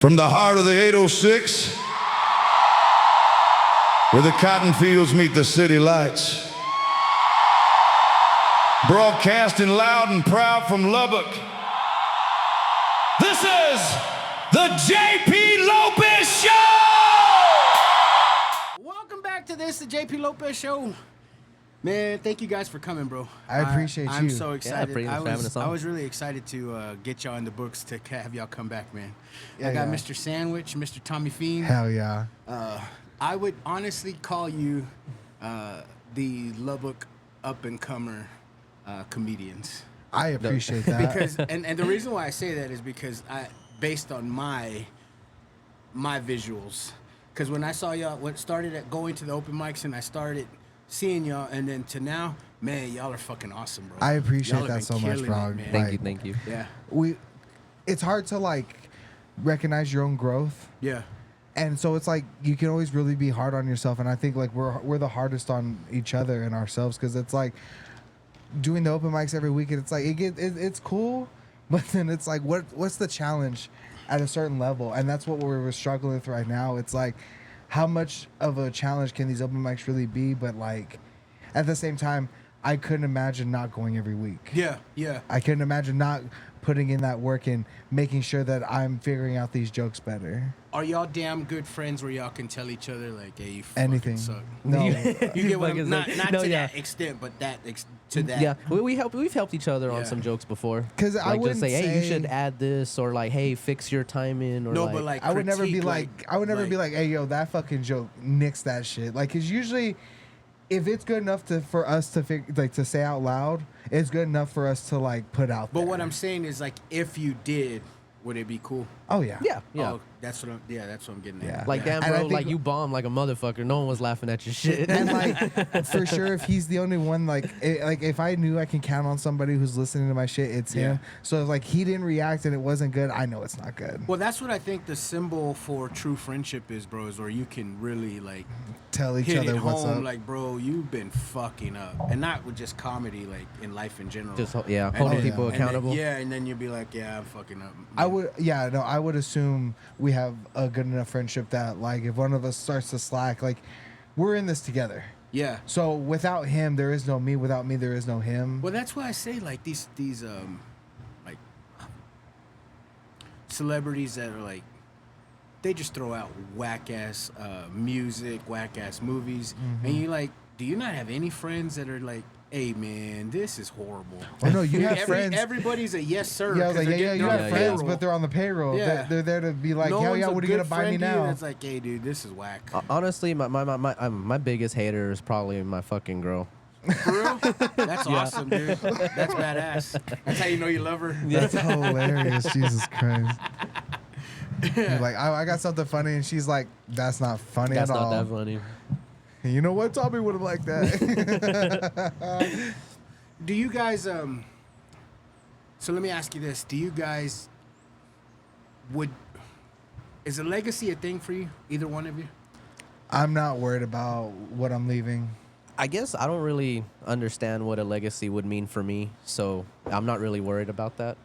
From the heart of the 806, where the cotton fields meet the city lights, broadcasting loud and proud from Lubbock, this is the J.P. Lopez Show! Welcome back to the J.P. Lopez Show. Man, thank you guys for coming, bro. I appreciate you. I'm so excited. pretty much having us on. I was really excited to get y'all in the books to have y'all come back, man. Yeah, I got yeah. Mr. Sandwich, Mr. Tommy Fiend. Hell yeah. I would honestly call you the Lubbock up-and-comer comedians. I appreciate that. Because and the reason why I say that is because based on my visuals. Because when I saw y'all, what started at going to the open mics and I started seeing y'all, and then to now, man, y'all are fucking awesome, bro. I appreciate Y'all have that so been much, killing bro. it, man. Thank you. Yeah, It's hard to like recognize your own growth, yeah. and so it's like you can always really be hard on yourself. And I think like we're the hardest on each other and ourselves, because it's like doing the open mics every week, and it's like it's cool, but then it's like what's the challenge at a certain level, and that's what we're struggling with right now. It's like, how much of a challenge can these open mics really be? But like, at the same time, I couldn't imagine not going every week. Yeah, yeah. I couldn't imagine not putting in that work and making sure that I'm figuring out these jokes better. Are y'all damn good friends where y'all can tell each other like, "Hey, you fucking Anything. suck"? No. You get what I'm, Fucking not suck. not No, to yeah. that extent, but to that. Yeah, we've helped each other Yeah. on some jokes before. 'Cause I like wouldn't just say, hey, you say- should add this, or like, hey, fix your timing, or No, like, but like I would never be critique, like, hey, yo, that fucking joke, nix that shit. Like, cause usually, if it's good enough for us to to say out loud, it's good enough for us to like put out. But there. what I'm saying is like, if you did, would it be cool? Oh yeah. yeah. Oh, that's what I'm getting Yeah. at. Like, damn, And I bro, think- like you bombed like a motherfucker. No one was laughing at your shit. And like for sure, if he's the only one, like if I knew I can count on somebody who's listening to my shit, it's him. So if like he didn't react and it wasn't good, I know it's not good. Well, that's what I think the symbol for true friendship is, bro. Is where you can really like Tell each hit other it what's home, up. like, bro, you've been fucking up, and not with just comedy, like in life in general. Just And holding then- people and then- accountable. yeah, and then you'll be like, yeah, I'm fucking up. I would assume we have a good enough friendship that like if one of us starts to slack, like we're in this together. Yeah. So without him, there is no me. Without me, there is no him. Well, that's why I say like these like celebrities that are like, they just throw out whack ass music, whack ass movies, and you like, do you not have any friends that are like, hey man, this is horrible? Oh no, you have friends. Everybody's a yes sir. Yeah, I was 'cause like, they're you getting have on friends, payroll. but they're on the payroll. Yeah. They're there to be like, No hell one's yeah, a what are you good gonna buy me friend to you now? that's like, hey dude, this is whack. Honestly, my biggest hater is probably my fucking girl. For real? That's awesome, dude. That's badass. That's how you know you love her. That's hilarious. Jesus Christ. You're like, I got something funny, and she's like, that's not funny That's at not all. that funny. And you know what? Tommy would have liked that. Do you guys so let me ask you this. Do you guys is a legacy a thing for you? Either one of you? I'm not worried about what I'm leaving. I guess I don't really understand what a legacy would mean for me, so I'm not really worried about that.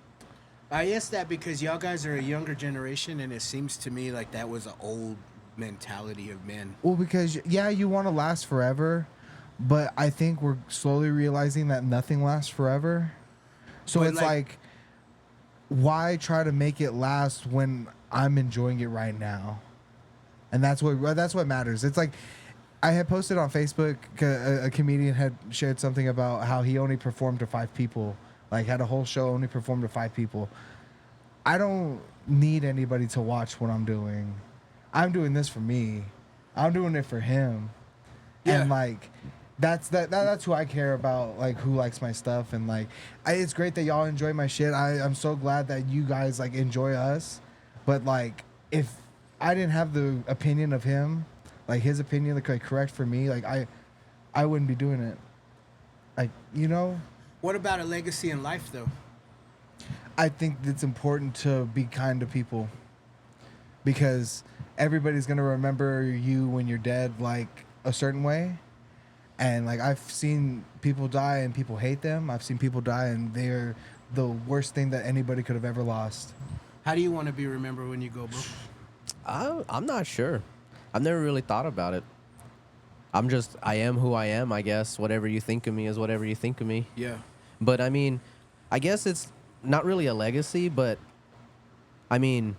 I ask that because y'all guys are a younger generation, and it seems to me like that was an old mentality of men. Well, because yeah, you want to last forever, but I think we're slowly realizing that nothing lasts forever. So But it's like, why try to make it last when I'm enjoying it right now? And that's what matters. It's like, I had posted on Facebook, a comedian had shared something about how he only performed to 5 people, like had a whole show, only performed to 5 people. I don't need anybody to watch what I'm doing. I'm doing this for me. I'm doing it for him. Yeah. And like, that's who I care about, like who likes my stuff. And like, it's great that y'all enjoy my shit. I'm so glad that you guys like enjoy us. But like, if I didn't have the opinion of him, like his opinion, like correct for me, like I wouldn't be doing it. Like, you know, What about a legacy in life though? I think it's important to be kind to people, because everybody's gonna remember you when you're dead like a certain way. And like, I've seen people die and people hate them. I've seen people die and they're the worst thing that anybody could have ever lost. How do you want to be remembered when you go, bro? I'm not sure. I've never really thought about it. I am who I am, I guess. Whatever you think of me is whatever you think of me. Yeah. But I mean, I guess it's not really a legacy, but I mean,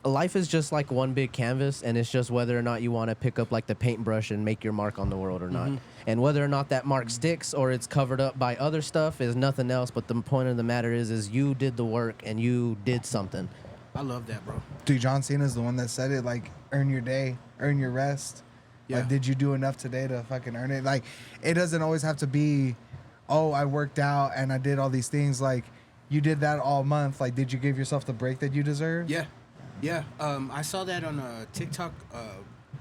life is just like one big canvas, and it's just whether or not you want to pick up like the paintbrush and make your mark on the world or not. And whether or not that mark sticks or it's covered up by other stuff is nothing else. But the point of the matter is you did the work and you did something. I love that, bro. Dude, John Cena's the one that said it, like, earn your day, earn your rest. Yeah. Like, did you do enough today to fucking earn it? Like, it doesn't always have to be, oh, I worked out and I did all these things. Like, you did that all month. Like, did you give yourself the break that you deserve? Yeah. Yeah. I saw that on TikTok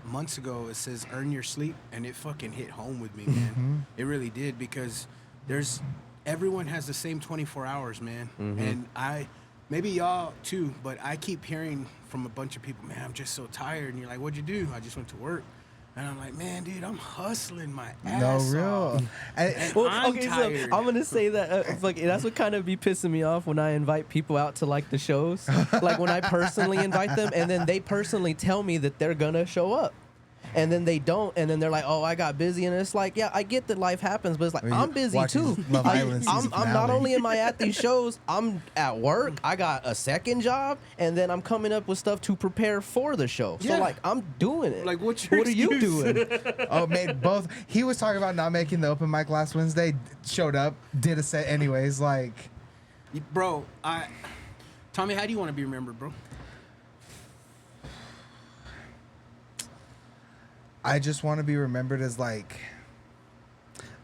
months ago. It says earn your sleep, and it fucking hit home with me, man. It really did, because everyone has the same 24 hours, man. And maybe y'all too, but I keep hearing from a bunch of people, man, I'm just so tired. And you're like, what'd you do? I just went to work. And I'm like, man, dude, I'm hustling my ass off. And I'm tired. So I'm gonna say that that's what kind of be pissing me off when I invite people out to like the shows. Like when I personally invite them, and then they personally tell me that they're gonna show up. And then they don't, and then they're like, "Oh, I got busy," and it's like, yeah, I get that life happens, but it's like I'm busy too. Love Island season I'm not finale. only am I at these shows, I'm at work. I got a second job, and then I'm coming up with stuff to prepare for the show. So Yeah. like, I'm doing it. Like, what are you excuse? doing? Oh, made both. He was talking about not making the open mic last Wednesday. Showed up, did a set anyways. Like, Bro, Tommy, how do you want to be remembered, bro? I just want to be remembered as like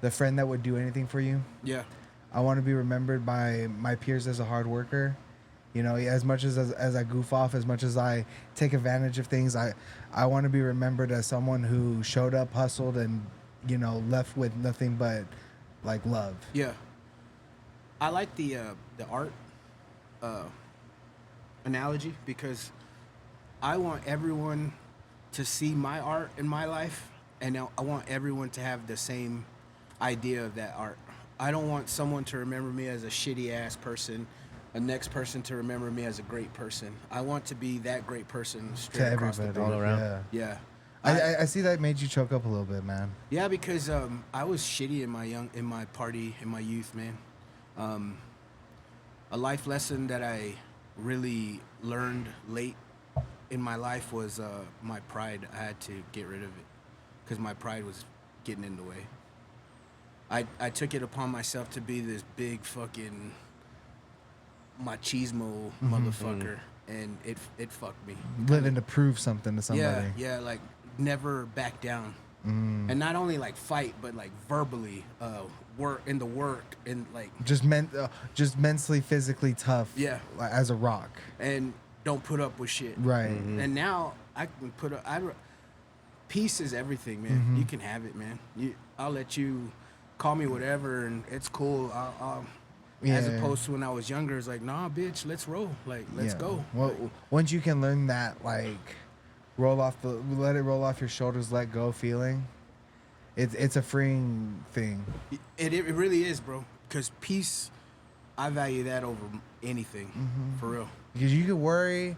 the friend that would do anything for you. Yeah. I want to be remembered by my peers as a hard worker. You know, as much as I goof off, as much as I take advantage of things, I want to be remembered as someone who showed up, hustled, and, you know, left with nothing but like love. Yeah. I like the art analogy, because I want everyone to see my art in my life, and I want everyone to have the same idea of that art. I don't want someone to remember me as a shitty ass person, a next person to remember me as a great person. I want to be that great person straight To across the everybody, board. all around. Yeah. Yeah. I see that made you choke up a little bit, man. Yeah, because I was shitty in my youth, man. A life lesson that I really learned late in my life was my pride. I had to get rid of it because my pride was getting in the way. I took it upon myself to be this big fucking machismo motherfucker, and it fucked me. Living to prove something to somebody. Yeah, like never back down. And not only like fight, but like verbally work and like Just mentally, physically tough. Yeah. Like, as a rock. and don't put up with shit. Right. And now I can put up. Peace is everything, man. You can have it, man. I'll let you call me whatever, and it's cool. I'll as Yeah. opposed to when I was younger, it's like, nah, bitch, let's roll. Like, let's Yeah. go. Well, Like, once you can learn that, like, let it roll off your shoulders, let go feeling. It's a freeing thing. it really is, bro. Because peace, I value that over anything, for real. Because you can worry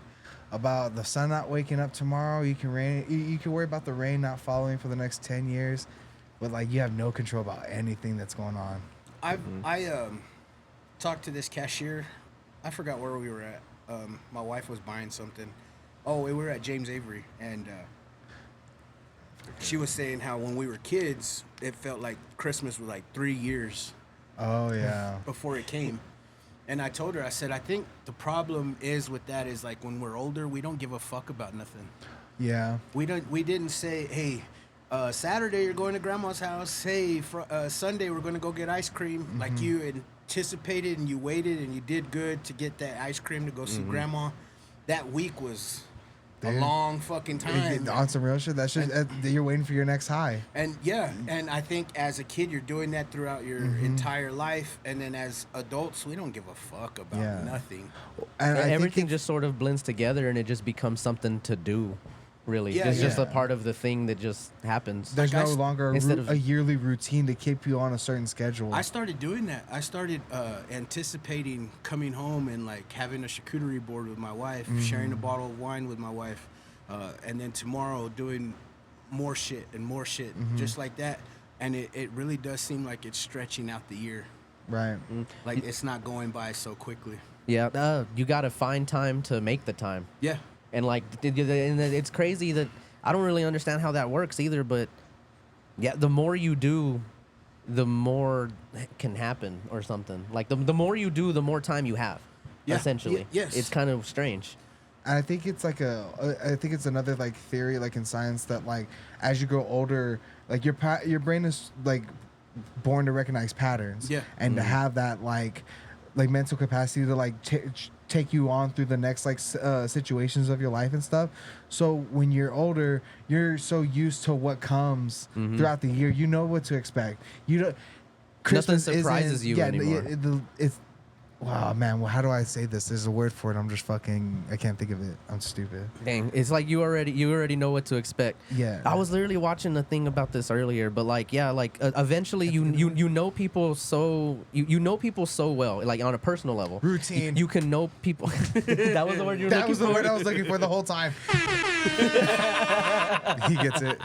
about the sun not waking up tomorrow. You can worry about the rain not falling for the next 10 years, but like you have no control about anything that's going on. I talked to this cashier. I forgot where we were at. My wife was buying something. Oh, we were at James Avery, and she was saying how when we were kids, it felt like Christmas was like 3 years Oh yeah. before it came. And I told her, I said, I think the problem is with that is like when we're older, we don't give a fuck about nothing. Yeah. We didn't say, hey, Saturday you're going to grandma's house. Hey, Sunday we're going to go get ice cream. Like you anticipated and you waited and you did good to get that ice cream to go see grandma. That week was a Dude. long fucking time. On some real shit, that's just you're waiting for your next high. And yeah, and I think as a kid you're doing that throughout your entire life, and then as adults we don't give a fuck about Yeah. nothing. And I think Everything just sort of blends together, and it just becomes something to do. really. Yeah, It's just a yeah. part of the thing that just happens. There's Like, no longer instead of- a yearly routine to keep you on a certain schedule. I started doing that. I started anticipating coming home and like having a charcuterie board with my wife, sharing a bottle of wine with my wife, and then tomorrow doing more shit and more shit, just like that. And it really does seem like it's stretching out the year. Right. Like it's not going by so quickly. Yeah, you got to find time to make the time. Yeah. And like, and it's crazy that I don't really understand how that works either. But yeah, the more you do, the more can happen or something. Like the more you do, the more time you have. Yeah. Essentially, Yes. it's kind of strange. And I think it's like I think it's another like theory like in science that like as you grow older, like your brain is like born to recognize patterns. Yeah. And to have that like mental capacity to like take you on through the next like situations of your life and stuff. So when you're older, you're so used to what comes throughout the year. You know what to expect. You don't. Christmas surprises isn't- you anymore. It's wow, man. Well, how do I say this? There's a word for it. I'm just fucking. I can't think of it. I'm stupid. Dang, it's like you already know what to expect. Yeah. I was literally watching a thing about this earlier, but like, yeah, like eventually you know people so you know people so well, like on a personal level. Routine. You can know people. That was the word you were That looking was the for? word I was looking for the whole time. He gets it.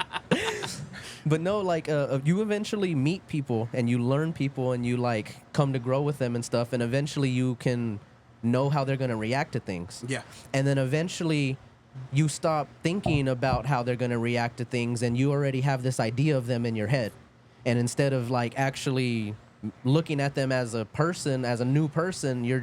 But no, like you eventually meet people and you learn people and you like come to grow with them and stuff, and eventually you can know how they're gonna react to things. Yeah. And then eventually you stop thinking about how they're gonna react to things, and you already have this idea of them in your head. And instead of like actually looking at them as a person, as a new person, they're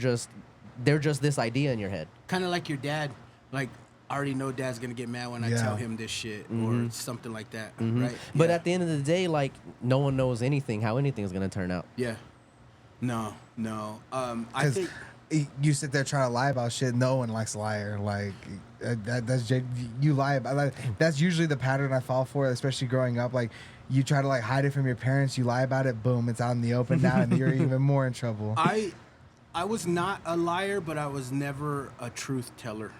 just this idea in your head. Kind of like your dad. Like, I already know dad's going to get mad when I Yeah. tell him this shit or something like that. Right? But Yeah. at the end of the day, like no one knows how anything's gonna turn out. Yeah. No. I Because think. you sit there trying to lie about shit. No one likes a liar. Like you lie about. Like, that's usually the pattern I fall for, especially growing up. Like you try to like hide it from your parents. You lie about it. Boom, it's out in the open now, and you're even more in trouble. I was not a liar, but I was never a truth teller.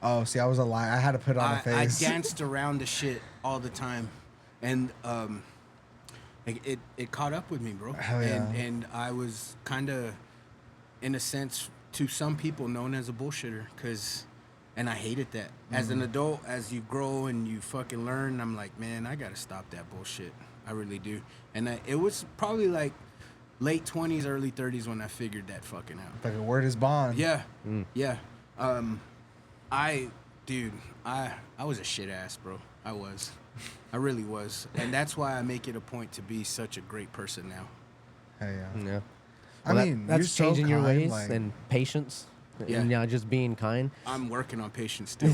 Oh, see, I was a liar. I had to put on a I face. danced around the shit all the time, and it caught up with me, bro. Hell yeah. And I was kind of, in a sense, to some people known as a bullshitter, and I hated that. As an adult, as you grow and you fucking learn, I'm like, man, I gotta stop that bullshit. I really do. And it was probably like late 20s, early 30s when I figured that fucking out. Like a word is bond. Yeah, yeah. I was a shit ass, bro. I really was, and that's why I make it a point to be such a great person now. Hell yeah. Yeah. I mean, that's you're so changing your kind, ways like- and patience. Yeah. And just being kind. I'm working on patience still.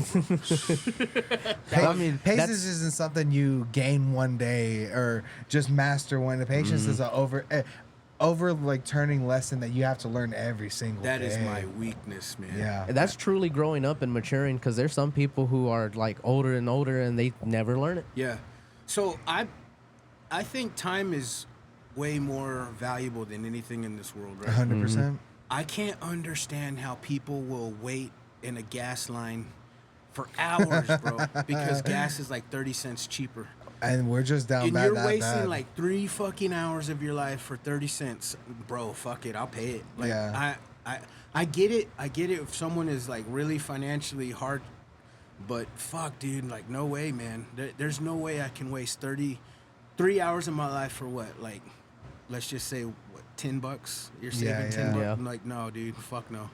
Bro. I mean, patience that's- isn't something you gain one day or just master one. The patience is a over like turning lesson that you have to learn every single That day. is my weakness, man. Yeah. That's truly growing up and maturing, because there's some people who are like older and older and they never learn it. Yeah. So I think time is way more valuable than anything in this world, right? 100%. I can't understand how people will wait in a gas line for hours, bro, because gas is like 30 cents cheaper. And we're just down And bad. you're that wasting bad. like 3 fucking hours of your life for 30 cents. Bro, fuck it. I'll pay it. Like, Yeah. I get it. I get it if someone is like really financially hard, but fuck, dude, like no way, man. There's no way I can waste 3 hours of my life for what? Like, let's just say, what, $10? You're saving Yeah, 10 bucks? yeah. I'm like, no, dude, fuck no.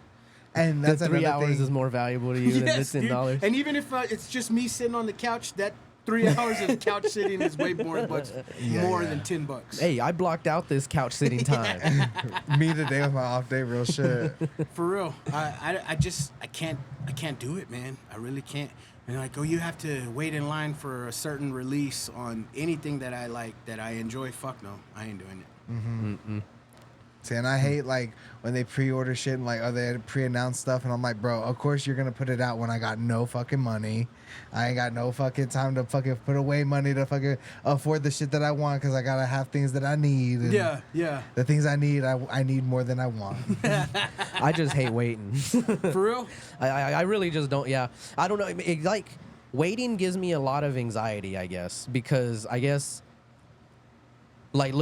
And that's The 3 another hours thing. is more valuable to you than the Yes, dude. $10. And even if it's just me sitting on the couch, that 3 hours of couch sitting is way more Yeah, than $10. Hey, I blocked out this couch sitting time. Me today with my off day, real shit. For real, I can't do it, man. I really can't. And like, oh, you have to wait in line for a certain release on anything that I like, that I enjoy. Fuck no, I ain't doing it. See, and I hate like when they pre-order shit and like, oh, they pre-announce stuff, and I'm like, bro, of course you're gonna put it out when I got no fucking money. I ain't got no fucking time to fucking put away money to fucking afford the shit that I want, because I gotta have things that I need. And Yeah. the things I need, I need more than I want. I just hate waiting. For real. I really just don't. Yeah, I don't know. Like waiting gives me a lot of anxiety, I guess, because I guess like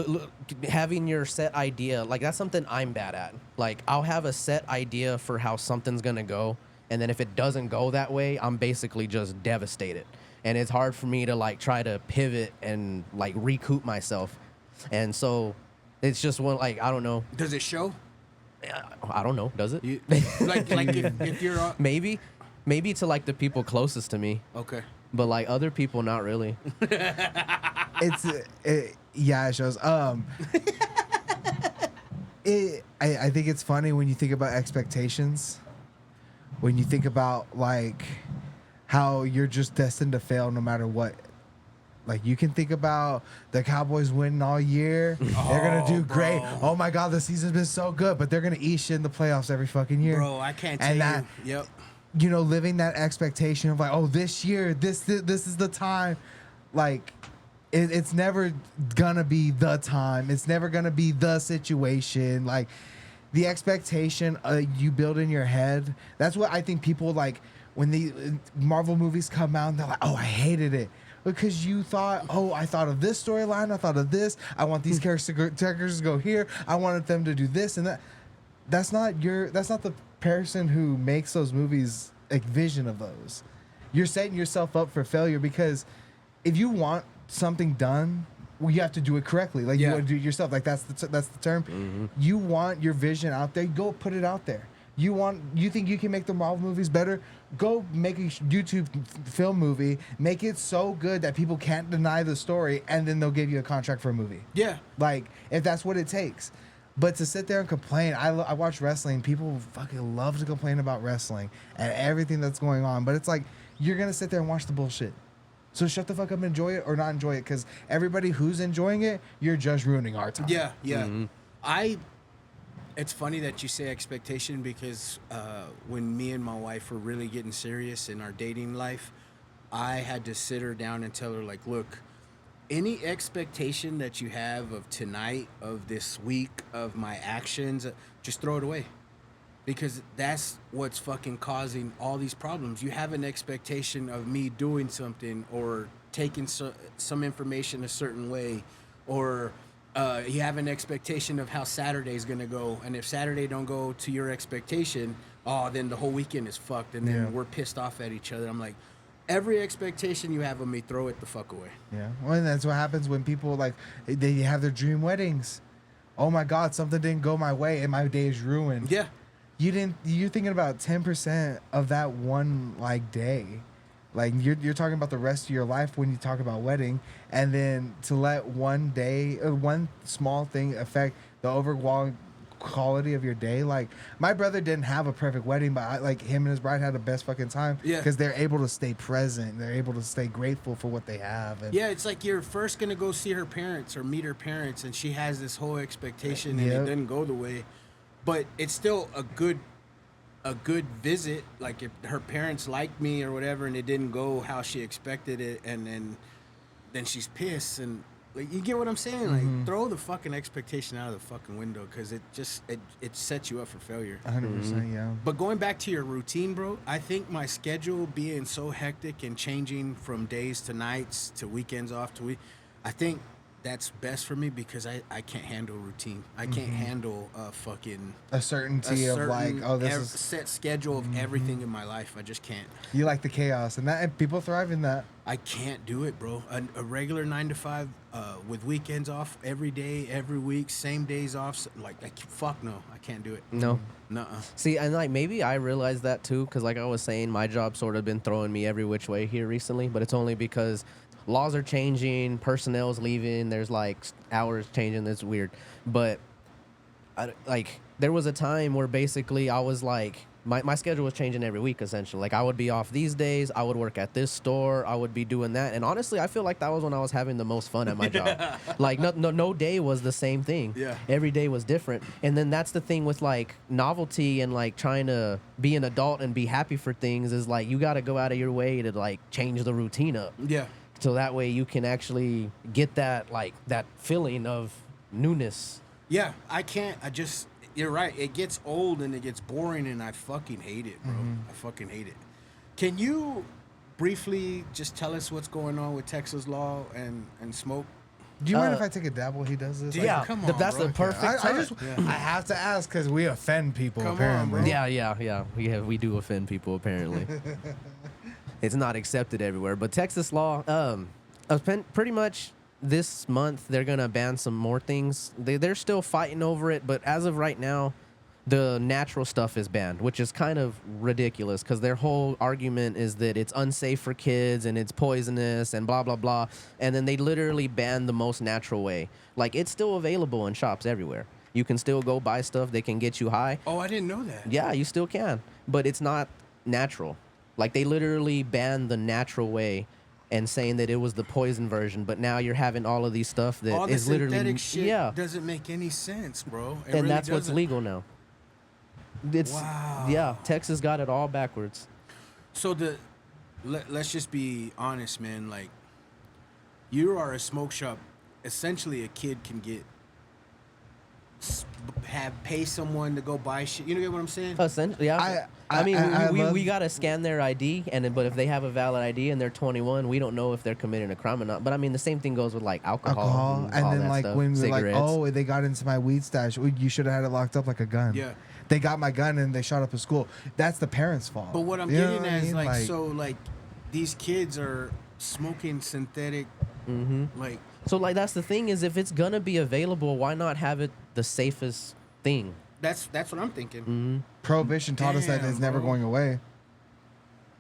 having your set idea, like that's something I'm bad at. Like I'll have a set idea for how something's gonna go, and then if it doesn't go that way, I'm basically just devastated, and it's hard for me to like try to pivot and like recoup myself, and so it's just one like I don't know. Does it show? I don't know. Does it? Like if you're on, Maybe to like the people closest to me, okay. but like other people, not really. Yeah, it shows. I think it's funny when you think about expectations. When you think about like how you're just destined to fail no matter what. Like you can think about the Cowboys winning all year. They're gonna do great. Bro. Oh my God, the season's been so good, but they're gonna eat shit in the playoffs every fucking year. Bro, I can't tell And that, you. Yep. you know, living that expectation of like, oh, this year, this is the time. Like, it's never gonna be the time. It's never gonna be the situation. Like, the expectation you build in your head. That's what I think people like when the Marvel movies come out. And they're like, oh, I hated it because you thought, oh, I thought of this storyline. I thought of this. I want these characters to go here. I wanted them to do this and that. That's not the person who makes those movies like vision of those. You're setting yourself up for failure because if you want something done, well, you have to do it correctly. Like you want to do it yourself. Like that's the term. Mm-hmm. You want your vision out there. Go put it out there. You think you can make the Marvel movies better? Go make a YouTube film movie. Make it so good that people can't deny the story, and then they'll give you a contract for a movie. Yeah. Like if that's what it takes. But to sit there and complain, I watch wrestling. People fucking love to complain about wrestling and everything that's going on. But it's like you're gonna sit there and watch the bullshit. So shut the fuck up and enjoy it or not enjoy it, because everybody who's enjoying it, you're just ruining our time. Yeah, yeah. It's funny that you say expectation because when me and my wife were really getting serious in our dating life, I had to sit her down and tell her, like, look, any expectation that you have of tonight, of this week, of my actions, just throw it away. Because that's what's fucking causing all these problems. You have an expectation of me doing something or taking some information a certain way, or you have an expectation of how Saturday's gonna go, and if Saturday don't go to your expectation, then the whole weekend is fucked, and then we're pissed off at each other. I'm like, every expectation you have of me, throw it the fuck away. Yeah, well, and that's what happens when people like they have their dream weddings. Oh my God, something didn't go my way, and my day is ruined. Yeah. You're thinking about 10% of that one like day. Like you're talking about the rest of your life when you talk about wedding, and then to let one day or one small thing affect the overall quality of your day. Like my brother didn't have a perfect wedding, but like him and his bride had the best fucking time. Yeah. Because they're able to stay present. They're able to stay grateful for what they have. And Yeah, it's like you're first gonna go see her parents or meet her parents, and she has this whole expectation, and it didn't go the way. But it's still a good visit. Like if her parents liked me or whatever, and it didn't go how she expected it, and then she's pissed, and like, you get what I'm saying? Like throw the fucking expectation out of the fucking window, because it sets you up for failure. 100%, yeah. But going back to your routine, bro, I think my schedule being so hectic and changing from days to nights to weekends off to I think that's best for me, because I can't handle routine. I can't handle A certainty of like, oh, this is set schedule of everything in my life. I just can't. You like the chaos, and people thrive in that. I can't do it, bro. A regular 9 to 5 with weekends off every day, every week, same days off. Like fuck no, I can't do it. No. Nuh-uh. See, and like maybe I realized that too, because like I was saying, my job sort of been throwing me every which way here recently, but it's only because laws are changing, personnel's leaving, there's like hours changing. That's weird. But like there was a time where basically I was like, my schedule was changing every week essentially. Like I would be off these days, I would work at this store, I would be doing that, and honestly I feel like that was when I was having the most fun at my job. Like no day was the same thing. Yeah. Every day was different. And then that's the thing with like novelty and like trying to be an adult and be happy for things, is like you got to go out of your way to like change the routine up. Yeah. So that way you can actually get that like that feeling of newness. Yeah, I can't. You're right. It gets old and it gets boring, and I fucking hate it, bro. I fucking hate it. Can you briefly just tell us what's going on with Texas law and smoke? Do you mind if I take a dab while he does this? Yeah, come on, that's bro. the perfect I time. just I have to ask because we offend people Come on, apparently. bro. Yeah. We do offend people apparently. It's not accepted everywhere, but Texas law, pretty much this month they're gonna ban some more things. They're still fighting over it, but as of right now, the natural stuff is banned, which is kind of ridiculous because their whole argument is that it's unsafe for kids and it's poisonous and blah blah blah. And then they literally ban the most natural way. Like it's still available in shops everywhere. You can still go buy stuff that can get you high. Oh, I didn't know that. Yeah, you still can, but it's not natural. Like they literally banned the natural way and saying that it was the poison version, but now you're having all of these stuff that All the is literally synthetic shit doesn't make any sense, bro. It and really that's what's doesn't. legal now. It's Wow. yeah, Texas got it all backwards. So let's just be honest, man. Like, you are a smoke shop. Essentially, a kid can pay someone to go buy shit. You know what I'm saying? Essentially, yeah. I mean, we love- gotta scan their ID, but if they have a valid ID and they're 21, we don't know if they're committing a crime or not. But I mean, the same thing goes with like alcohol and all then that like stuff, when we're like, cigarettes. oh, they got into my weed stash. Well, you should have had it locked up like a gun. Yeah. They got my gun and they shot up a school. That's the parents' fault. But what I'm You know getting what I at is mean? like, so like these kids are smoking synthetic, like. So like that's the thing is if it's gonna be available, why not have it the safest thing? That's what I'm thinking. Prohibition taught us that Damn, it's never bro. going away.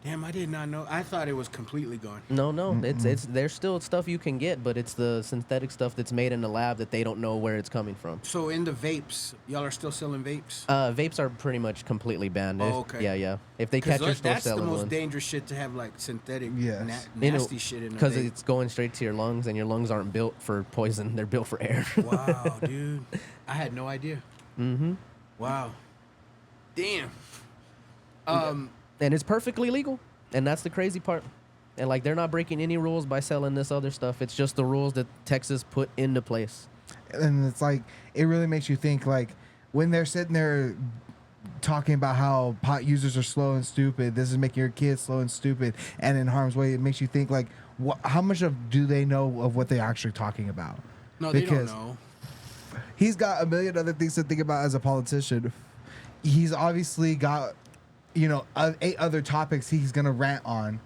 Damn, I did not know. I thought it was completely gone. No, it's there's still stuff you can get, but it's the synthetic stuff that's made in the lab that they don't know where it's coming from. So in the vapes, y'all are still selling vapes? Vapes are pretty much completely banned. Oh, okay. Yeah. If they catch your store that's the selling most one, dangerous shit to have, like synthetic, Yes. nasty shit in a because vape. it's going straight to your lungs, and your lungs aren't built for poison; they're built for air. Wow, dude, I had no idea. Wow, damn. And it's perfectly legal, and that's the crazy part. And like they're not breaking any rules by selling this other stuff. It's just the rules that Texas put into place. And it's like it really makes you think like when they're sitting there talking about how pot users are slow and stupid, this is making your kids slow and stupid and in harm's way. It makes you think like how much do they know of what they're actually talking about? No, they don't know. He's got a million other things to think about as a politician. He's obviously got 8 other topics he's gonna rant on.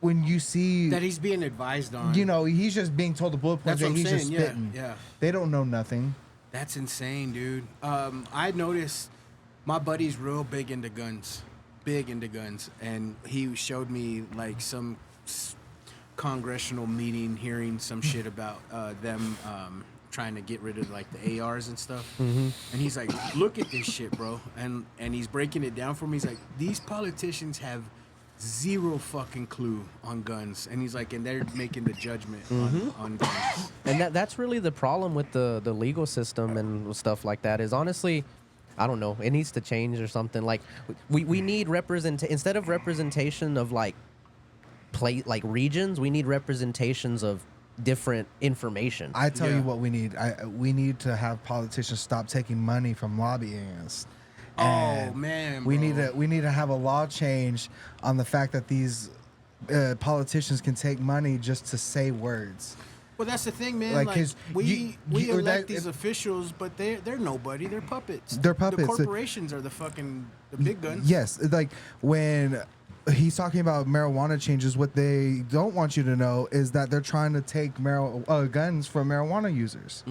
When you see That he's being advised on. he's just being told the bullet points That's what and I'm he's just saying. Yeah, spitting. yeah. They don't know nothing. That's insane, dude. I noticed my buddy's real big into guns, and he showed me like some congressional meeting, hearing some shit about them trying to get rid of like the ARs and stuff. And he's like, "Look at this shit, bro," and he's breaking it down for me. He's like, "These politicians have zero fucking clue on guns," and he's like, and they're making the judgment on guns. And that's really the problem with the legal system and stuff like that is honestly, I don't know, it needs to change or something. Like we need instead of representation of like regions, we need representations of different information. I tell Yeah. you what we need. We need to have politicians stop taking money from lobbyists. Oh And man, we bro. need to have a law change on the fact that these politicians can take money just to say words. Well, that's the thing, man. Like, Like, 'cause we or elect that- these officials, but they're nobody. They're puppets. They're puppets. The corporations are the big guns. Yes, like when he's talking about marijuana changes, what they don't want you to know is that they're trying to take guns from marijuana users,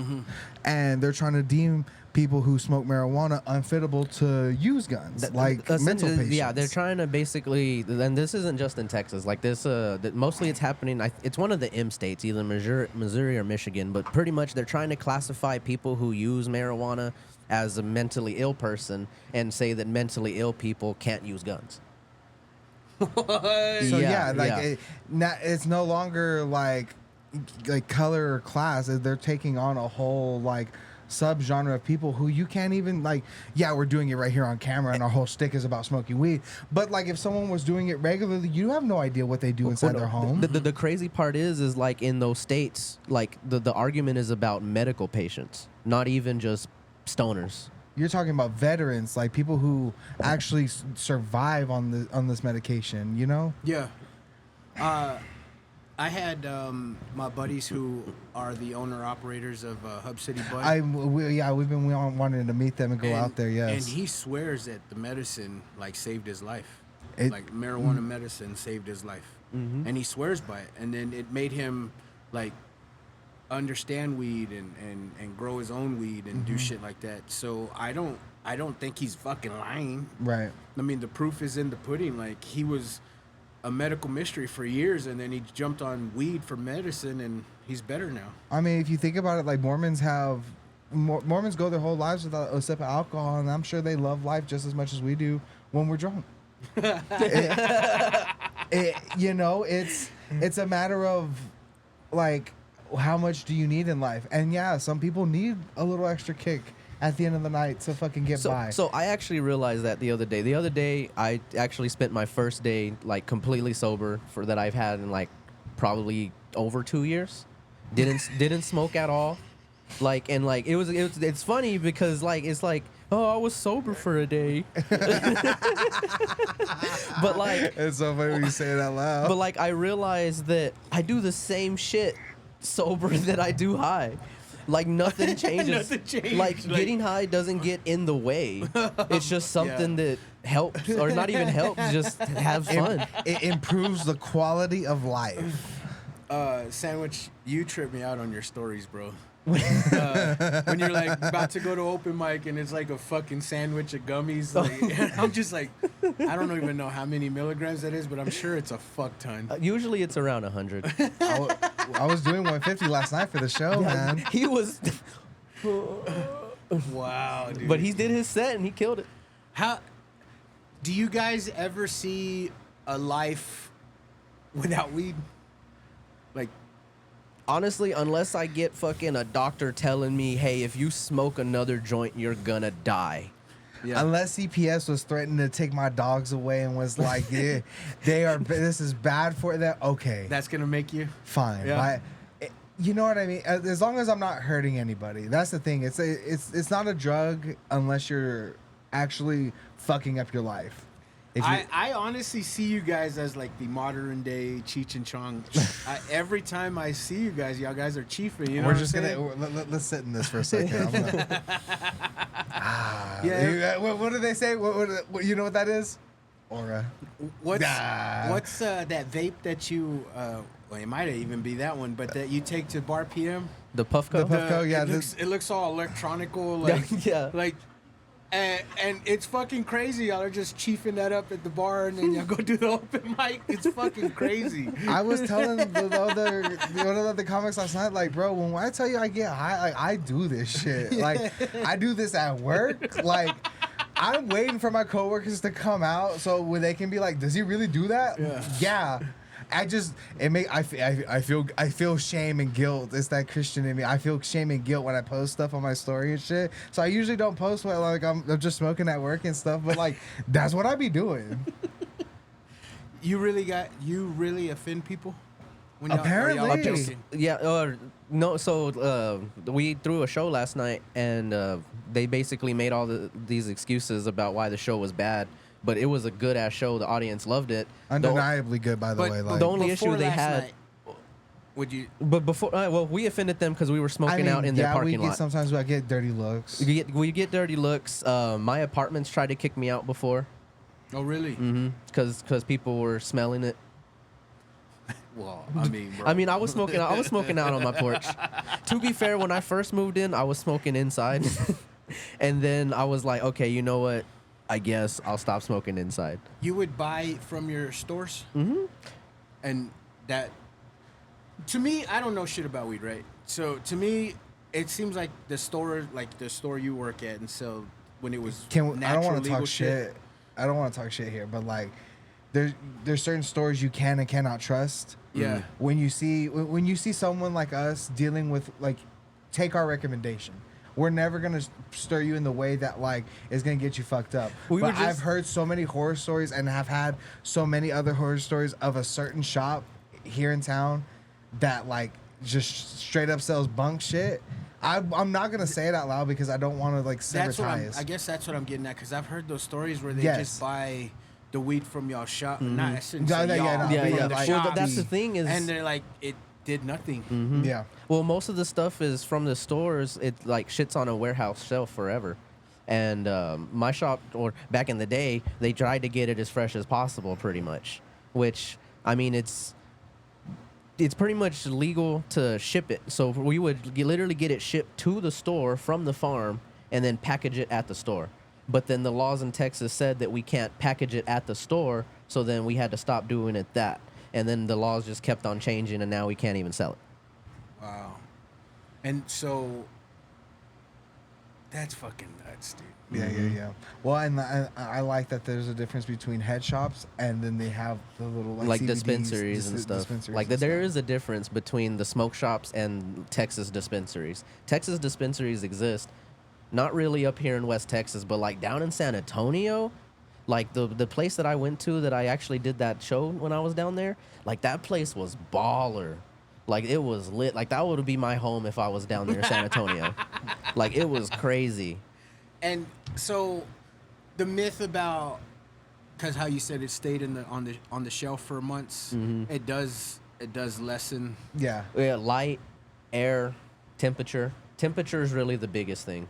and they're trying to deem people who smoke marijuana unfittable to use guns, like mental patients. Yeah, they're trying to basically, and this isn't just in Texas. Like this, mostly it's happening. It's one of the M states, either Missouri or Michigan. But pretty much, they're trying to classify people who use marijuana as a mentally ill person, and say that mentally ill people can't use guns. So Yeah. it's no longer like color or class. They're taking on a whole like subgenre of people who you can't even we're doing it right here on camera and our whole shtick is about smoking weed, but like if someone was doing it regularly, you have no idea what they do inside their home. The crazy part is like in those states, like the argument is about medical patients, not even just stoners. You're talking about veterans, like people who actually survive on this medication. You know? Yeah. I had my buddies who are the owner-operators of Hub City Bud. We've been wanting to meet them and go out there. Yes. And he swears that the medicine like saved his life. It- Like marijuana medicine saved his life. And he swears by it. And then it made him like understand weed and grow his own weed and do shit like that. So I don't think he's fucking lying. Right. I mean, the proof is in the pudding. Like, he was a medical mystery for years, and then he jumped on weed for medicine, and he's better now. I mean, if you think about it, like Mormons go their whole lives without a sip of alcohol, and I'm sure they love life just as much as we do when we're drunk. You know, it's a matter of like, how much do you need in life? And yeah, some people need a little extra kick at the end of the night to fucking get by. So I actually realized that the other day. The other day, I actually spent my first day like completely sober for that I've had in like probably over 2 years. Didn't smoke at all. Like, and like it's funny because like it's like, oh, I was sober for a day. But like, it's so funny when you say it out loud. but like I realized that I do the same shit sober that I do high. Like nothing changes. Nothing changed. Like getting high doesn't get in the way. It's just something that helps, or not even helps. Just have fun. It improves the quality of life. Sandwich, you trip me out on your stories, bro. When you're like about to go to open mic and it's like a fucking sandwich of gummies, like, and I'm just like, I don't even know how many milligrams that is, but I'm sure it's a fuck ton. Usually it's around 100. I was doing 150 last night for the show, man. He was, Wow, dude. but he did his set and he killed it. How do you guys ever see a life without weed? Like, Honestly, unless I get fucking a doctor telling me, hey, if you smoke another joint, you're gonna die. yeah. Unless CPS was threatening to take my dogs away and was like, yeah, this is bad for them. Okay, That's gonna make you. fine. Yeah. You know what I mean? As long as I'm not hurting anybody. That's the thing. It's not a drug unless you're actually fucking up your life. If you, I honestly see you guys as like the modern day Cheech and Chong. Every time I see you guys, y'all guys are chiefing. You know, we're what just I'm gonna saying? let's sit in this for a second. I'm gonna- Yeah. What do they say? What you know what that is? Aura. What's Nah. that vape that you? Well, it might even be that one, but that you take to Bar PM. The Puffco? The Puffco, yeah, It looks all electronical, like Yeah. like. And it's fucking crazy. Y'all are just chiefing that up at the bar, and then y'all go do the open mic. It's fucking crazy. I was telling one of the comics last night, like, bro, when I tell you I get high, like, I do this shit. Like, I do this at work. Like, I'm waiting for my coworkers to come out so when they can be like, does he really do that? Yeah. I feel shame and guilt. It's that Christian in me. I feel shame and guilt when I post stuff on my story and shit. So I usually don't post when like I'm just smoking at work and stuff. But like that's what I be doing. You really offend people? When Apparently. y'all joking? Yeah, no, so we threw a show last night, and they basically made all these excuses about why the show was bad, but it was a good-ass show. The audience loved it. Undeniably good, by the But way. Like, the only Before issue they last had... night, would you? But before, well, we offended them because we were smoking out in their parking lot. Sometimes I get dirty looks. We get dirty looks. My apartments tried to kick me out before. Oh, really? Because people were smelling it. Well, I mean, bro. I mean, I was smoking out on my porch. To be fair, when I first moved in, I was smoking inside, and then I was like, okay, you know what? I guess I'll stop smoking inside. You would buy from your stores? And that, to me, I don't know shit about weed, right? So to me, it seems like the store you work at, and so when it was I don't natural, want to legal talk shit. I don't want to talk shit here, but like, there's certain stores you can and cannot trust. Yeah. When you see someone like us dealing with like, take our recommendation. We're never gonna stir you in the way that like is gonna get you fucked up. I've heard so many horror stories and have had so many other horror stories of a certain shop here in town that like just straight up sells bunk shit. I'm not gonna say it out loud because I don't want to like sever That's what ties. I guess that's what I'm getting at, because I've heard those stories where they Yes. just buy the weed from y'all shop. Not I shouldn't Yeah, say yeah, y'all, no, Yeah, from yeah. the like- Well, shops, that's the thing is, and they're like, it did nothing. Yeah. well, most of the stuff is from the stores. It like shits on a warehouse shelf forever. And my shop, or back in the day, they tried to get it as fresh as possible, pretty much. Which, I mean, it's pretty much legal to ship it. So we would literally get it shipped to the store from the farm and then package it at the store. But then the laws in Texas said that we can't package it at the store, so then we had to stop doing it that. And then the laws just kept on changing, and now we can't even sell it. Wow. And so that's fucking nuts, dude. Yeah. Well, and I like that there's a difference between head shops and then they have the little Like CBDs, dispensaries and stuff. Like and there stuff. is a difference between the smoke shops and Texas dispensaries. Texas dispensaries exist, not really up here in West Texas, but like down in San Antonio, like the place that I went to that I actually did that show when I was down there, like that place was baller. Like it was lit. Like that would be my home if I was down there in San Antonio. Like it was crazy. And so the myth about, because how you said it stayed on the shelf for months, it does lessen. Yeah. Yeah, light, air, temperature. Temperature is really the biggest thing.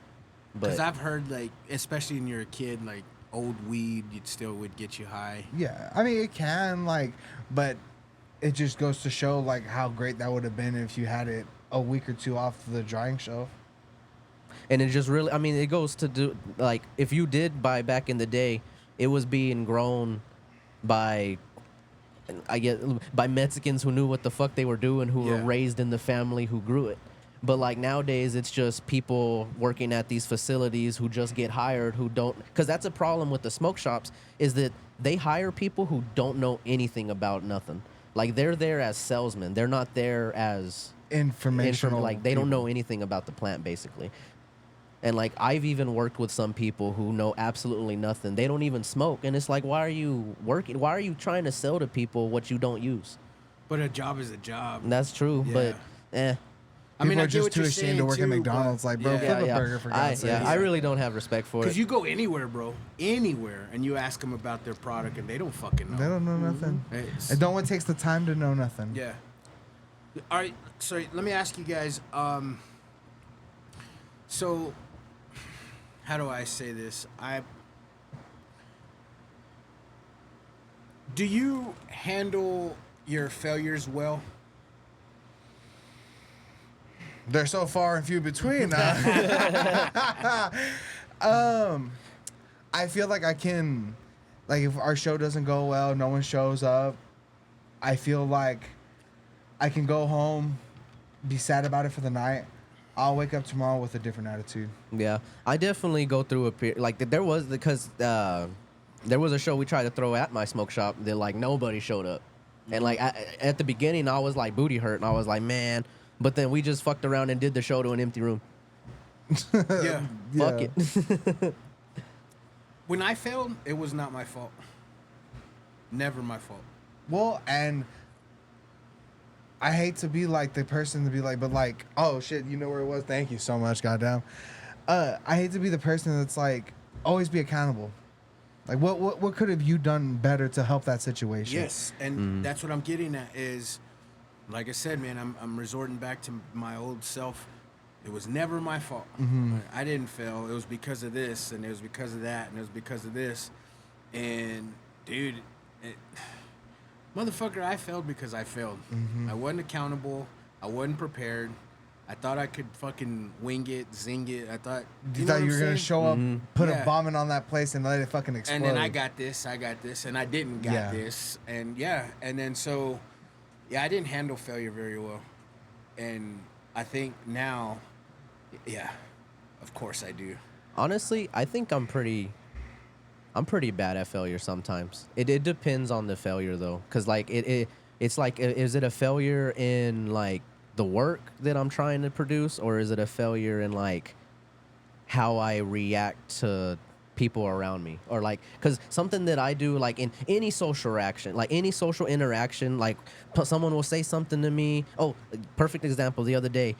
Because But I've heard, like, especially when you're a kid, like old weed, would get you high. Yeah. I mean, it can like, but it just goes to show like how great that would have been if you had it a week or two off the drying shelf. and it just really, I mean, it goes to do like if you did buy back in the day, it was being grown by by Mexicans who knew what the fuck they were doing, who were Yeah. raised in the family who grew it. But like nowadays, it's just people working at these facilities who just get hired who don't, because that's a problem with the smoke shops, is that they hire people who don't know anything about nothing. Like they're there as salesmen. They're not there as Informational. like they don't people. know anything about the plant basically. And like I've even worked with some people who know absolutely nothing. They don't even smoke, and it's like, why are you working? Why are you trying to sell to people what you don't use? But a job is a job. And that's true, Yeah. but I mean, People I are get just what too you're ashamed saying to work at too, McDonald's. but- Like, bro, yeah. flip a burger for God's sake. I really don't have respect for Because it. you go anywhere, bro, anywhere, and you ask them about their product, and they don't fucking know. They don't know nothing. It's- And no one takes the time to know nothing. Yeah. All right. Sorry. Let me ask you guys. So, how do I say this? Do you handle your failures well? They're so far and few between. I feel like I can, like, if our show doesn't go well, no one shows up, I feel like I can go home, be sad about it for the night. I'll wake up tomorrow with a different attitude. Yeah, I definitely go through a period like there was because there was a show we tried to throw at my smoke shop that like nobody showed up, and like at the beginning I was like booty hurt and I was like, man, but then we just fucked around and did the show to an empty room. Yeah. Fuck Yeah. it. When I failed, it was not my fault. Never my fault. Well, and I hate to be like the person to be like, but like, oh shit, you know where it was? Thank you so much, goddamn. I hate to be the person that's like, always be accountable. Like, what could have you done better to help that situation? Yes, and that's what I'm getting at is, like I said, man, I'm resorting back to my old self. It was never my fault. I didn't fail. It was because of this, and it was because of that, and it was because of this. And, dude, motherfucker, I failed because I failed. I wasn't accountable. I wasn't prepared. I thought I could fucking wing it, zing it. I thought, You know thought what you were I'm gonna saying? show up, put Yeah. a bombing on that place, and let it fucking explode. And then I got this, and I didn't got Yeah. this, and yeah, and then so, yeah, I didn't handle failure very well, and I think now, yeah, of course I do. Honestly, I think I'm pretty bad at failure sometimes. It depends on the failure though, because like it's like, is it a failure in like the work that I'm trying to produce, or is it a failure in like how I react to people around me, or like, because something that I do like in any social interaction, like someone will say something to me. Oh, perfect example, the other day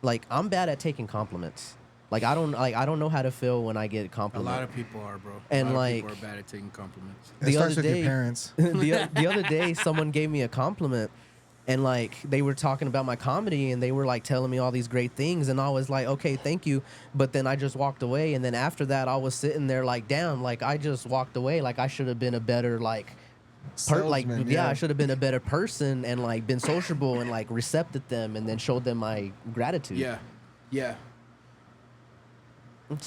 like I'm bad at taking compliments. Like I don't know how to feel when I get A compliments. lot of people are, bro. And, a lot like, of people are bad at taking compliments. It starts with your parents. the other day, someone gave me a compliment, and like they were talking about my comedy, and they were like telling me all these great things, and I was like, okay, thank you. But then I just walked away, and then after that, I was sitting there like, damn, like I just walked away, like I should have been a better like. Salesman, I should have been a better person and like been sociable and like recepted them and then showed them my gratitude. Yeah, yeah.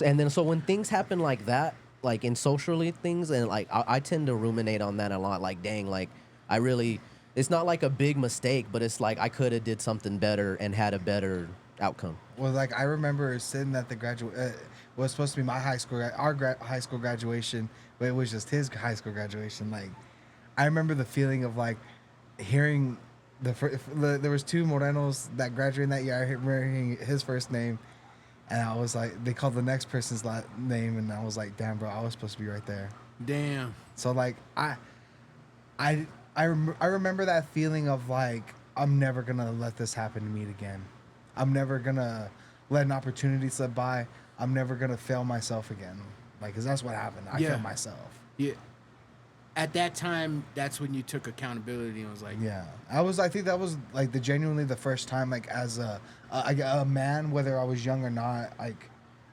And then so when things happen like that, like in socially things, and like I tend to ruminate on that a lot. Like, dang, like I really, it's not like a big mistake, but it's like I could have did something better and had a better outcome. Well, like I remember sitting at the was supposed to be my high school, high school graduation, but it was just his high school graduation. Like, I remember the feeling of like hearing there was two Morenos that graduated that year. I remember hearing his first name, and I was like, they called the next person's name, and I was like, damn, bro, I was supposed to be right there. Damn. So like I remember that feeling of like, I'm never gonna let this happen to me again. I'm never gonna let an opportunity slip by. I'm never gonna fail myself again. Like, 'cause that's what happened. I failed myself. Yeah. At that time, that's when you took accountability and was like, Yeah, I think that was like genuinely the first time, like as a man, whether I was young or not, like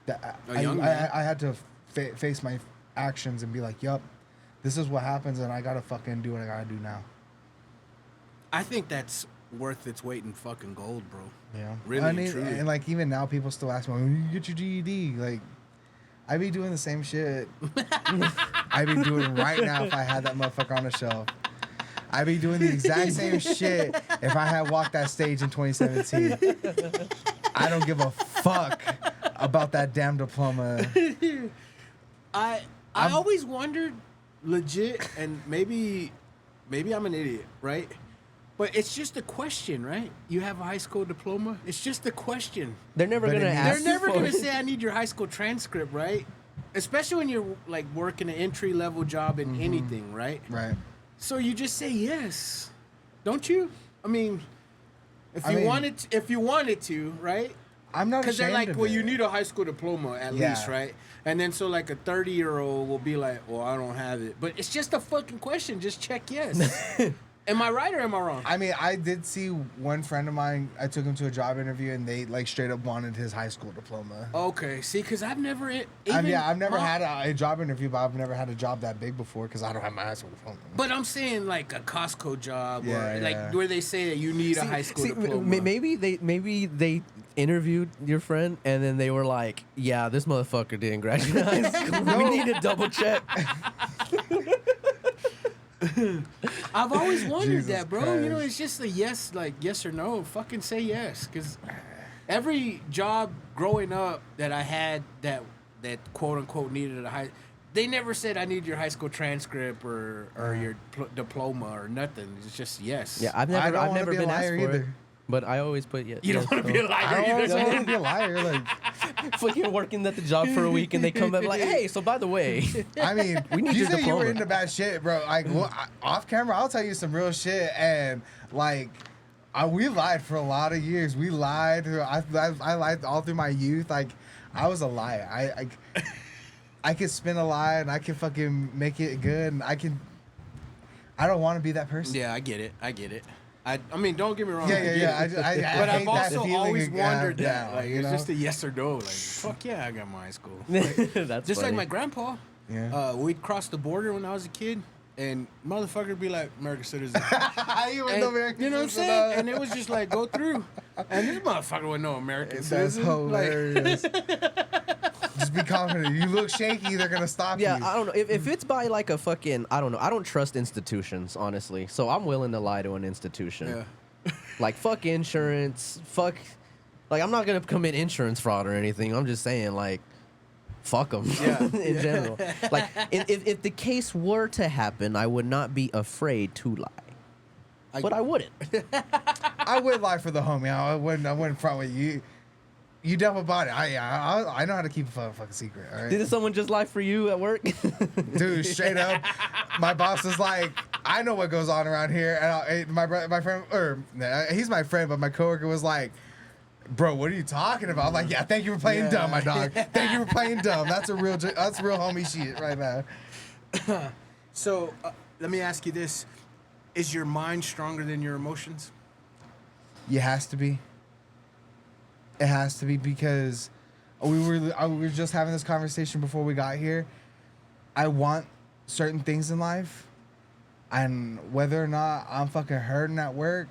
that I had to face my actions and be like, yup, this is what happens, and I gotta fucking do what I gotta do now. I think that's worth its weight in fucking gold, bro. Yeah, Really I and mean, truly. and like even now, people still ask me, when you get your GED, like I be doing the same shit. I be doing right now if I had that motherfucker on the shelf. I be doing the exact same shit if I had walked that stage in 2017. I don't give a fuck about that damn diploma. I always wondered, legit, and maybe I'm an idiot, right? But it's just a question, right? You have a high school diploma. It's just a question. They're never But gonna it means- ask. They're never for gonna it. say I need your high school transcript, right? Especially when you're like working an entry level job in anything, right? Right. So you just say yes, don't you? I mean, if you wanted to, right? I'm not Because they're ashamed like, of well, it. you need a high school diploma at Yeah. least, right? And then so like a 30-year-old will be like, well, I don't have it. But it's just a fucking question. Just check yes. Am I right or am I wrong? I mean, I did see one friend of mine. I took him to a job interview, and they like straight up wanted his high school diploma. Okay, see, because I've never I've never had a job interview, but I've never had a job that big before because I don't have my high school diploma. But I'm saying like a Costco job or Yeah, like yeah. where they say that you need a high school diploma. Maybe they interviewed your friend and then they were like, yeah, this motherfucker didn't graduate high school. We need to double check. I've always wondered Jesus that, bro. Christ. You know, it's just a yes, like yes or no. Fucking say yes, because every job growing up that I had that quote unquote needed a high, they never said I need your high school transcript or your diploma or nothing. It's just yes. Yeah, I've I don't never wanna be a been asked liar for it. either. But I always put yes. You don't want to be a liar I don't either. want to be a liar. Like, Fucking working at the job for a week and they come back like, hey, so by the way, I mean, We need you your say you were diploma. into bad shit, bro. Like, off camera, I'll tell you some real shit. And like, we lied for a lot of years. We lied. I lied all through my youth. Like, I was a liar. I could spin a lie and I can fucking make it good. And I don't want to be that person. Yeah, I get it. I mean, don't get me wrong. Yeah, I get yeah. it. I but hate I've that also feeling always of, wondered that. down, Like, you it's know? just a yes or no. Like, fuck yeah, I got my high school. that's Just funny. like my grandpa. Yeah. We'd cross the border when I was a kid, and motherfucker would be like, American citizen. You were And- no American you know what I'm citizen, saying? And it was just like, go through. And this motherfucker would know American That's citizen. Like, hilarious. Just be confident. You look shaky, they're gonna stop Yeah, you. I don't know. If it's by like a fucking, I don't know. I don't trust institutions, honestly. So I'm willing to lie to an institution. yeah. Like, fuck insurance. Fuck. Like, I'm not going to commit insurance fraud or anything. I'm just saying, like, fuck them Yeah. in general. Like, if the case were to happen, I would not be afraid to lie. But I wouldn't. I would lie for the homie. I wouldn't front with you. You dumb about it. I know how to keep a fucking secret. All right, Did someone just lie for you at work? dude. Straight up, my boss is like, I know what goes on around here, and my friend, or nah, he's my friend, but my coworker was like, bro, what are you talking about? I'm like, yeah, thank you for playing dumb, my dog. Thank you for playing dumb. That's real homie shit right now. So let me ask you this: is your mind stronger than your emotions? It has to be. It has to be because we were just having this conversation before we got here. I want certain things in life, and whether or not I'm fucking hurting at work,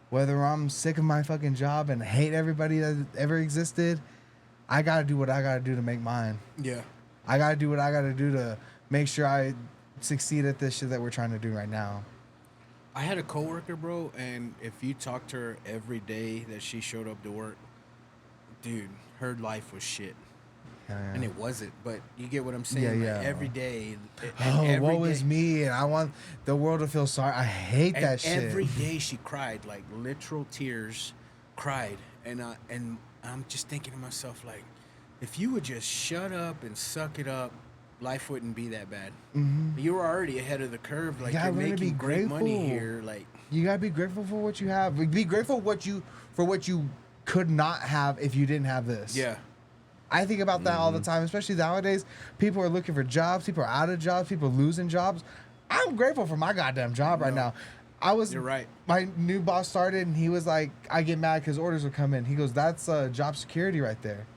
whether I'm sick of my fucking job and hate everybody that ever existed, I gotta do what I gotta do to make mine. Yeah. I gotta do what I gotta do to make sure I succeed at this shit that we're trying to do right now. I had a coworker, bro, and if you talked to her every day that she showed up to work, dude, her life was shit. Yeah. And it wasn't, but you get what I'm saying. Yeah, Like yeah. every day. Woe is me, and I want the world to feel sorry. I hate that shit. Every day she cried, like literal tears, cried, and I'm just thinking to myself, like, if you would just shut up and suck it up, life wouldn't be that bad. Mm-hmm. You were already ahead of the curve. Like, Yeah, you're we're gonna making be great money grateful. here. Like, You gotta be grateful for what you have. Be grateful for what you could not have if you didn't have this. yeah. I think about that all the time, especially nowadays. People are looking for jobs. People are out of jobs. People are losing jobs. I'm grateful for my goddamn job right now. You're right. My new boss started, and he was like, I get mad because orders would come in. He goes, that's job security right there.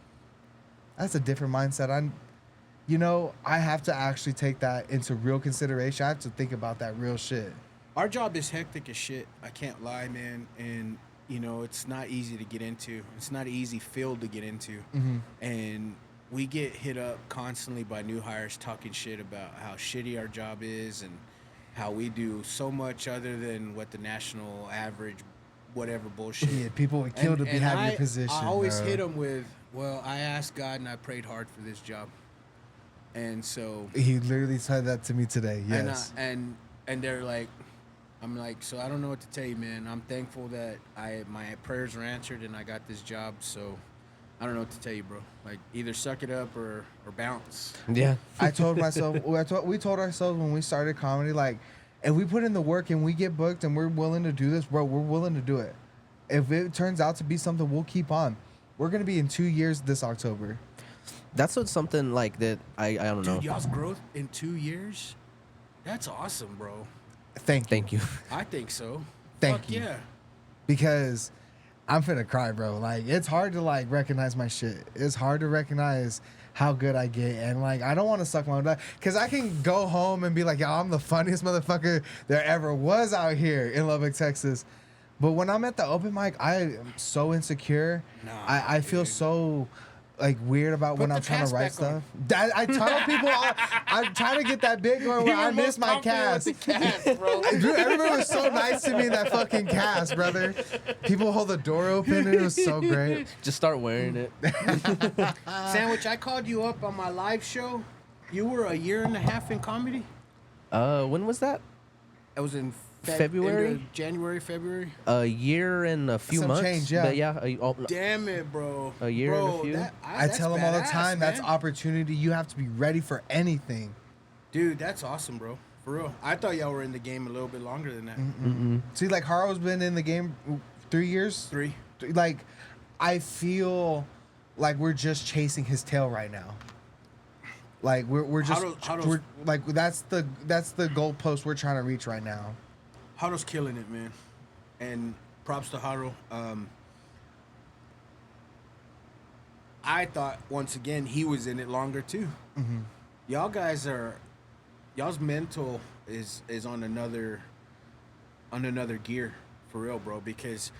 That's a different mindset. I have to actually take that into real consideration. I have to think about that real shit. Our job is hectic as shit. I can't lie, man. And, it's not easy to get into. It's not an easy field to get into. Mm-hmm. And we get hit up constantly by new hires talking shit about how shitty our job is and how we do so much other than what the national average, whatever bullshit. Yeah, people would kill to have your position. I always bro. hit them with, well, I asked God and I prayed hard for this job. And so... He literally said that to me today, yes. And they're like... I'm like, so I don't know what to tell you, man. I'm thankful that my prayers were answered and I got this job. So I don't know what to tell you, bro. Like, either suck it up or bounce. Yeah. I told myself, we told ourselves when we started comedy, like, if we put in the work and we get booked and we're willing to do this, bro, we're willing to do it. If it turns out to be something, we'll keep on. We're going to be in 2 years this October. That's what's something like that. I don't know. Dude, y'all's growth in 2 years? That's awesome, bro. Thank you. I think so. Thank Fuck you. yeah. Because I'm finna cry, bro. Like, it's hard to, like, recognize my shit. It's hard to recognize how good I get. And, like, I don't want to suck my own dick. Because I can go home and be like, yo, I'm the funniest motherfucker there ever was out here in Lubbock, Texas. But when I'm at the open mic, I am so insecure. Nah, I feel dude. so... like weird about when the I'm trying to cast write back on. stuff. I tell people I'm trying to get that big one where I miss my cast. Bro. Dude, everybody was so nice to me in that fucking cast, brother. People hold the door open and it was so great. Just start wearing it. Sandwich, I called you up on my live show. You were a year and a half in comedy? When was that? It was in February? end of January, February. A year and a few Some months. change, yeah. But yeah. Damn it, bro. A year bro, and a few? I tell them all the time, that's opportunity. You have to be ready for anything. Dude, that's awesome, bro. For real. I thought y'all were in the game a little bit longer than that. See, like, Haro's been in the game 3 years. 3. Like, I feel like we're just chasing his tail right now. Like, we're just, we're, like, that's the goalpost we're trying to reach right now. Haro's killing it, man. And props to Haro. I thought, once again, he was in it longer, too. Mm-hmm. Y'all's mental is on another gear, for real, bro. Because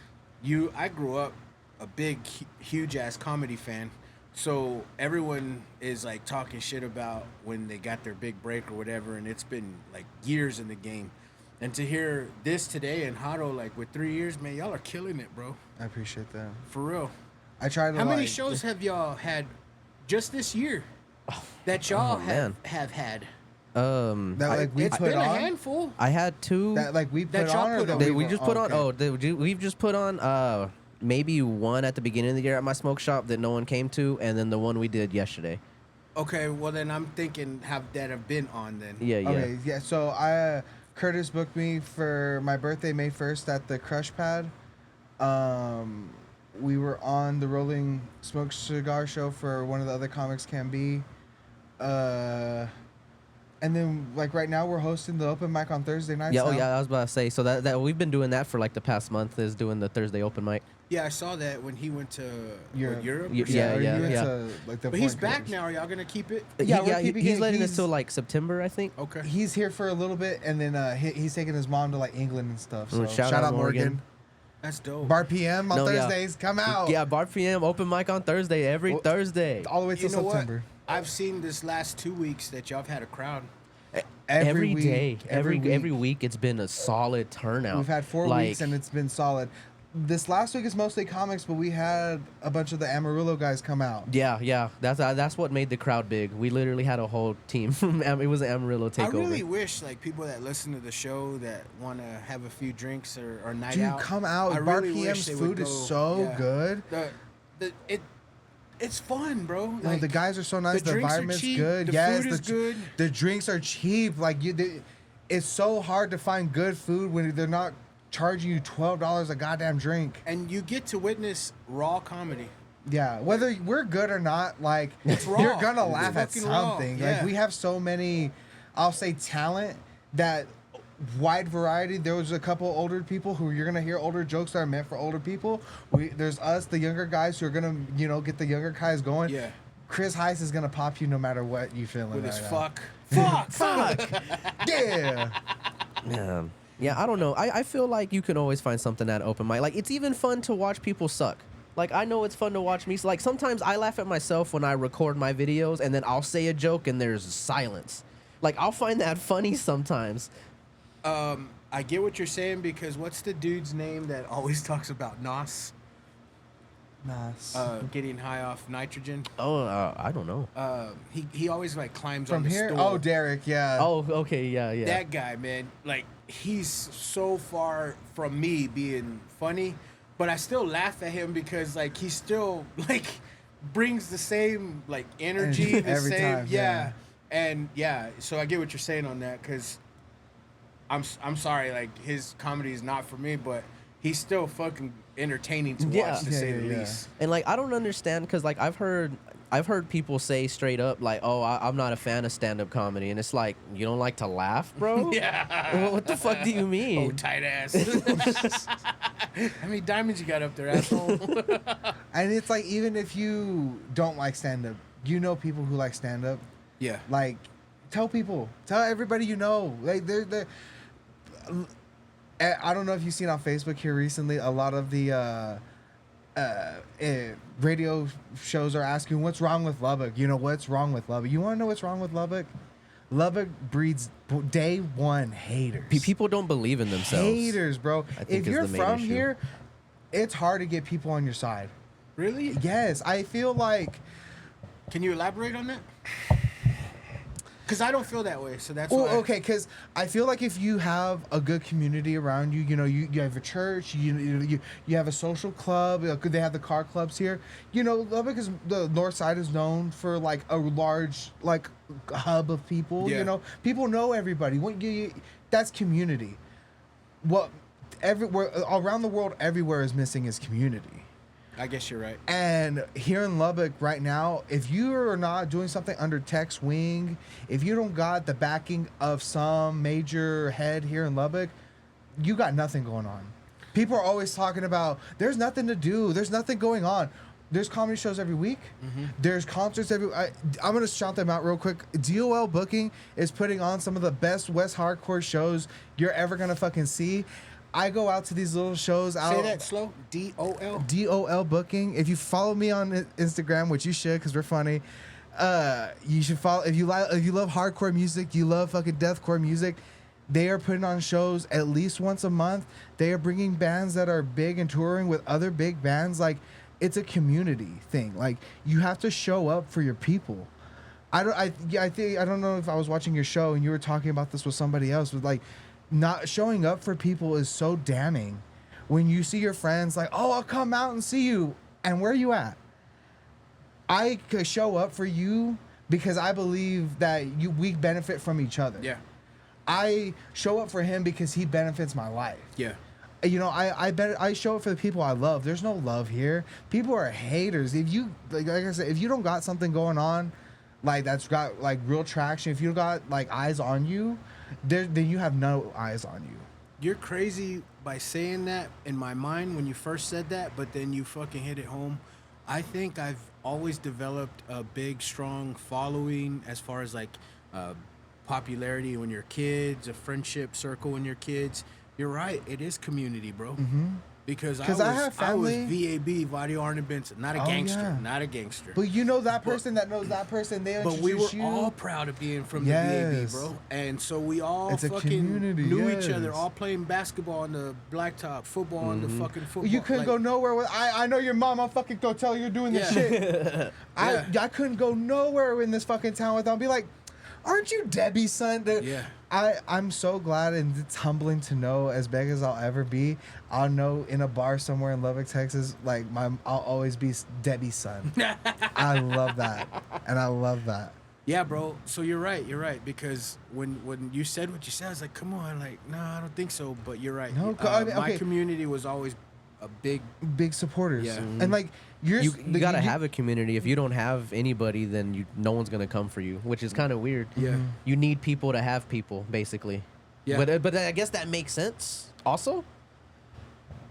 I grew up a big, huge-ass comedy fan. So everyone is, like, talking shit about when they got their big break or whatever, and it's been, like, years in the game. And to hear this today and Haro, like, with 3 years, man, y'all are killing it, bro. I appreciate that. For real. I try to. How many shows have y'all had just this year that y'all have had? That, like, we It's put been a on. handful. I had 2. That, like, we That put y'all on, or put that on. we just put on. okay. We've just put on maybe one at the beginning of the year at my smoke shop that no one came to, and then the one we did yesterday. Okay, well then I'm thinking have been on then. Yeah. Okay, yeah. So Curtis booked me for my birthday, May 1st, at the Crush Pad. We were on the Rolling Smoke Cigar show for one of the other comics, Can Be. And then, like, right now we're hosting the open mic on Thursday nights. Yeah, now. I was about to say. So that we've been doing that for like the past month, is doing the Thursday open mic. Yeah, I saw that when he went to Europe. Europe. Yeah, or something. Or you went yeah. to, like, the But he's foreign back countries. now. Are y'all gonna keep it? Yeah, we're keeping he's it. letting us He's- till like September, I think. Okay. He's here for a little bit, and then he's taking his mom to, like, England and stuff. So Shout shout out out Morgan. That's dope. Bar PM on No, yeah. Thursdays. Come out. Yeah, Bar PM open mic on Thursday every Well, Thursday. All the way till You know what? September. I've seen this last 2 weeks that y'all have had a crowd. Every week, day, every week. week, it's been a solid turnout. We've had 4 Like, weeks and it's been solid. This last week is mostly comics, but we had a bunch of the Amarillo guys come out. yeah, that's what made the crowd big. We literally had a whole team from it was an Amarillo I takeover. really wish like people that listen to the show that want to have a few drinks or night Dude, out. come out. I Bar really wish PM's they would food is go- so yeah. good. It's fun, bro. No, Like, the guys are so nice. The drinks are environment's cheap, good. the Yes, food is good. The drinks are cheap. Like it's so hard to find good food when they're not charging you $12 a goddamn drink. And you get to witness raw comedy. Yeah, whether we're good or not, like raw. you're gonna It's laugh at fucking raw, something. yeah. Like we have so many, I'll say talent that wide variety. There was a couple older people who you're gonna hear older jokes that are meant for older people. There's us, the younger guys, who are gonna get the younger guys going. Yeah. Chris Heiss is gonna pop you no matter what you feeling. With right his now. fuck. Yeah. Yeah, I don't know. I feel like you can always find something at open mic. Like, it's even fun to watch people suck. Like, I know it's fun to watch me. So, like, sometimes I laugh at myself when I record my videos, and then I'll say a joke and there's silence. Like, I'll find that funny sometimes. I get what you're saying because what's the dude's name that always talks about Nos? Nice. Getting high off nitrogen. Oh, I don't know. He always like climbs From on the here? stool. Oh, Derek. Yeah. Oh, okay, yeah. That guy, man, like he's so far from me being funny, but I still laugh at him because like he still like brings the same like energy, the Every same time, yeah. And yeah, so I get what you're saying on that because I'm sorry, like his comedy is not for me, but he's still fucking entertaining to Yeah. watch to Yeah, say yeah, the yeah. least. And like, I don't understand because like I've heard people say straight up like, "Oh, I'm not a fan of stand-up comedy," and it's like, you don't like to laugh, bro? Yeah. Well, what the fuck do you Oh, mean? tight ass. How many diamonds you got up there, asshole? And it's like, even if you don't like stand up, you know people who like stand up. Yeah. Like, tell everybody you know. Like, I don't know if you've seen on Facebook here recently, a lot of the radio shows are asking, what's wrong with Lubbock? You know, what's wrong with Lubbock? You want to know what's wrong with Lubbock? Lubbock breeds day one haters. People don't believe in themselves. Haters, bro. I think If is you're the main from issue. here, it's hard to get people on your side. Really? Yes, I feel like. Can you elaborate on that? Because I don't feel that way, so that's Well, why. okay, because I feel like if you have a good community around you, you know, you have a church, you have a social club. They have the car clubs here. You know, Lubbock is the north side is known for like a large like hub of people. Yeah. You know, people know everybody. That's community. What everywhere around the world, everywhere is missing is community. I guess you're right. And here in Lubbock right now, if you are not doing something under Tech's wing, if you don't got the backing of some major head here in Lubbock, you got nothing going on. People are always talking about, there's nothing to do. There's nothing going on. There's comedy shows every week. There's concerts every. I'm gonna shout them out real quick. DOL Booking is putting on some of the best West hardcore shows you're ever gonna fucking see. I go out to these little shows. Say that slow. DOL. DOL Booking. If you follow me on Instagram, which you should, because we're funny, you should follow. If you love hardcore music, you love fucking deathcore music. They are putting on shows at least once a month. They are bringing bands that are big and touring with other big bands. Like, it's a community thing. Like, you have to show up for your people. I don't know if I was watching your show and you were talking about this with somebody else. But like, not showing up for people is so damning. When you see your friends like, oh, I'll come out and see you, and where are you at? I could show up for you because I believe that we benefit from each other. Yeah. I show up for him because he benefits my life. Yeah. you know, I bet I show it for the people I love. There's no love here. People are haters. If you like I said, if you don't got something going on, like that's got like real traction, if you got like eyes on you, then you have no eyes on you. You're crazy by saying that in my mind when you first said that, but then you fucking hit it home. I think I've always developed a big, strong following as far as like popularity when you're kids, a friendship circle when you're kids. You're right. It is community, bro. Mm-hmm. Because I have family. I was VAB, Vadio Arne Benson. Not a gangster. Yeah. Not a gangster. But you know that person that knows that person. They But we were introduce you. all proud of being from the Yes. VAB, bro. And so we all It's a fucking community, knew each yes. other, all playing basketball on the blacktop, football on the fucking football. You couldn't like, go nowhere with. I know your mom. I'll fucking go tell you're doing this Yeah. shit. I couldn't go nowhere in this fucking town without be like, aren't you Debbie's son? Yeah. I'm so glad, and it's humbling to know, as big as I'll ever be, I'll know in a bar somewhere in Lubbock, Texas, like I'll always be Debbie's son. I love that, and I love that. Yeah, bro. So you're right. Because when you said what you said, I was like, come on, like, no, I don't think so. But you're right. No, I mean, my okay. community was always a big supporters. Yeah. And like You gotta have a community. If you don't have anybody, then no one's gonna come for you, which is kind of weird. Yeah. You need people to have people, basically. Yeah. But I guess that makes sense. Also,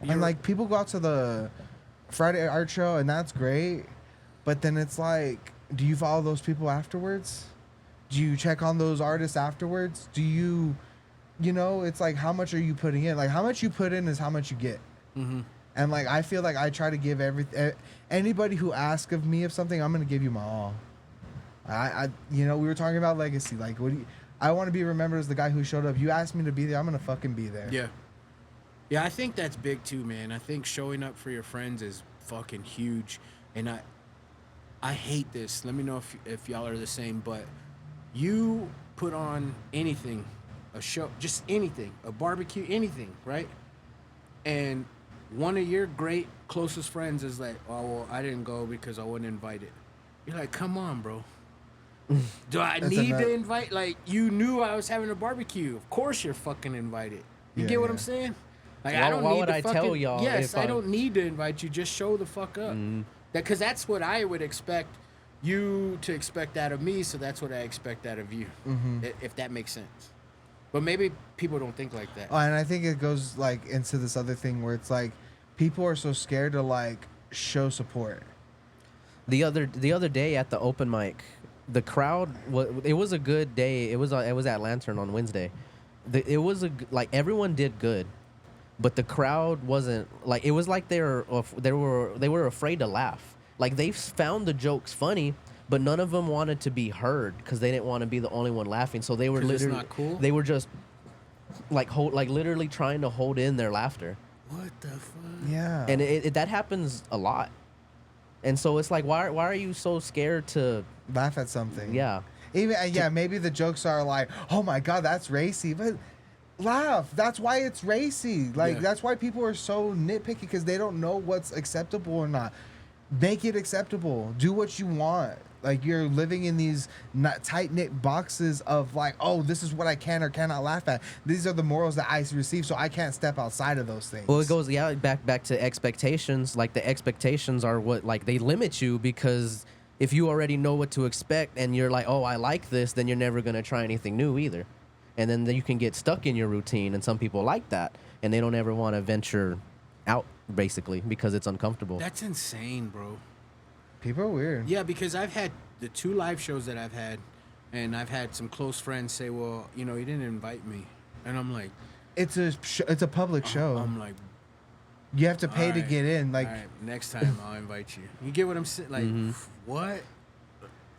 And like people go out to the Friday art show, and that's great. But then it's like, do you follow those people afterwards? Do you check on those artists afterwards? Do you, it's like, how much are you putting in? Like, how much you put in is how much you get. Mm-hmm. And like, I feel like I try to give anybody who asks of me of something, I'm gonna give you my all. We were talking about legacy. Like, I want to be remembered as the guy who showed up. You asked me to be there, I'm gonna fucking be there. Yeah. Yeah, I think that's big too, man. I think showing up for your friends is fucking huge. And I hate this. Let me know if y'all are the same, but you put on anything, a show, just anything, a barbecue, anything, right? And one of your great closest friends is like, oh, well, I didn't go because I wasn't invited. You're like, come on, bro. Do I need to invite? Like, you knew I was having a barbecue. Of course you're fucking invited. You get what I'm saying? Like, I don't why need would to I fucking, tell y'all? Yes, if I don't need to invite you. Just show the fuck up. Because that's what I would expect you to expect out of me, so that's what I expect out of you. If that makes sense. But maybe people don't think like that. Oh, and I think it goes like into this other thing where it's like people are so scared to like show support. The other day at the open mic, the crowd it was a good day. It was at Lantern on Wednesday. Everyone did good, but the crowd wasn't like, it was like they were afraid to laugh. Like, they found the jokes funny, but none of them wanted to be heard because they didn't want to be the only one laughing. So they were 'Cause it's literally not cool? They were just literally trying to hold in their laughter. What the fuck? Yeah. And that happens a lot. And so it's like, why are you so scared to Laugh at something. Yeah. Even maybe the jokes are like, oh my god, that's racy, but laugh. That's why it's racy. Like, that's why people are so nitpicky, because they don't know what's acceptable or not. Make it acceptable. Do what you want. Like, you're living in these tight-knit boxes of like, oh, this is what I can or cannot laugh at. These are the morals that I receive, so I can't step outside of those things. Well, it goes back to expectations. Like, the expectations are what, like, they limit you, because if you already know what to expect and you're like, oh, I like this, then you're never gonna try anything new either. And then you can get stuck in your routine, and some people like that, and they don't ever want to venture out, basically, because it's uncomfortable. That's insane, bro. People are weird. Yeah, because I've had the 2 live shows that I've had, and I've had some close friends say, well, you didn't invite me. And I'm like... It's a public show. I'm like... You have to pay to right, get in. Like, all right, next time I'll invite you. You get what I'm saying? Like, what?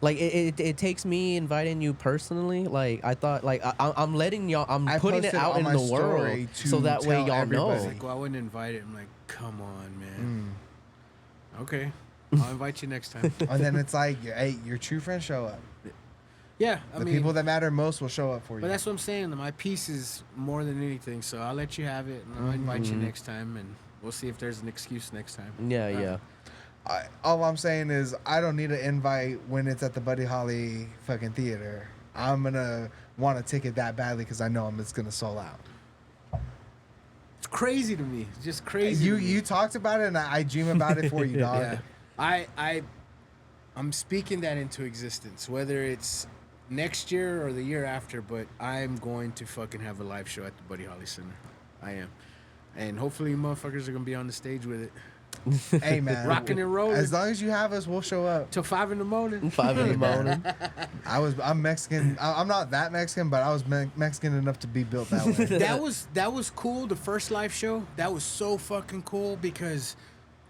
Like, it takes me inviting you personally. Like, I thought, like, I'm letting y'all, I'm putting it posted out on in my the story world, to so that way tell y'all everybody. It's know. like, well, I wouldn't invite it. I'm like, come on, man. Okay. I'll invite you next time. and then it's like, hey, your true friends show up. Yeah, The people that matter most will show up for you. But that's what I'm saying. My piece is more than anything, so I'll let you have it, and I'll invite you next time, and we'll see if there's an excuse next time. Yeah. All I'm saying is, I don't need an invite when it's at the Buddy Holly fucking theater. I'm gonna want a ticket that badly because I know it's gonna sold out. It's crazy to me. It's just crazy. You talked about it, and I dream about it for you, dog. Yeah. I'm speaking that into existence, whether it's next year or the year after, but I'm going to fucking have a live show at the Buddy Holly Center. I am. And hopefully you motherfuckers are going to be on the stage with it. Hey, man. Rocking and rolling. As long as you have us, we'll show up. Till 5 in the morning. 5 in the morning. I'm Mexican. I'm not that Mexican, but I was Mexican enough to be built that way. That was cool. The first live show, that was so fucking cool because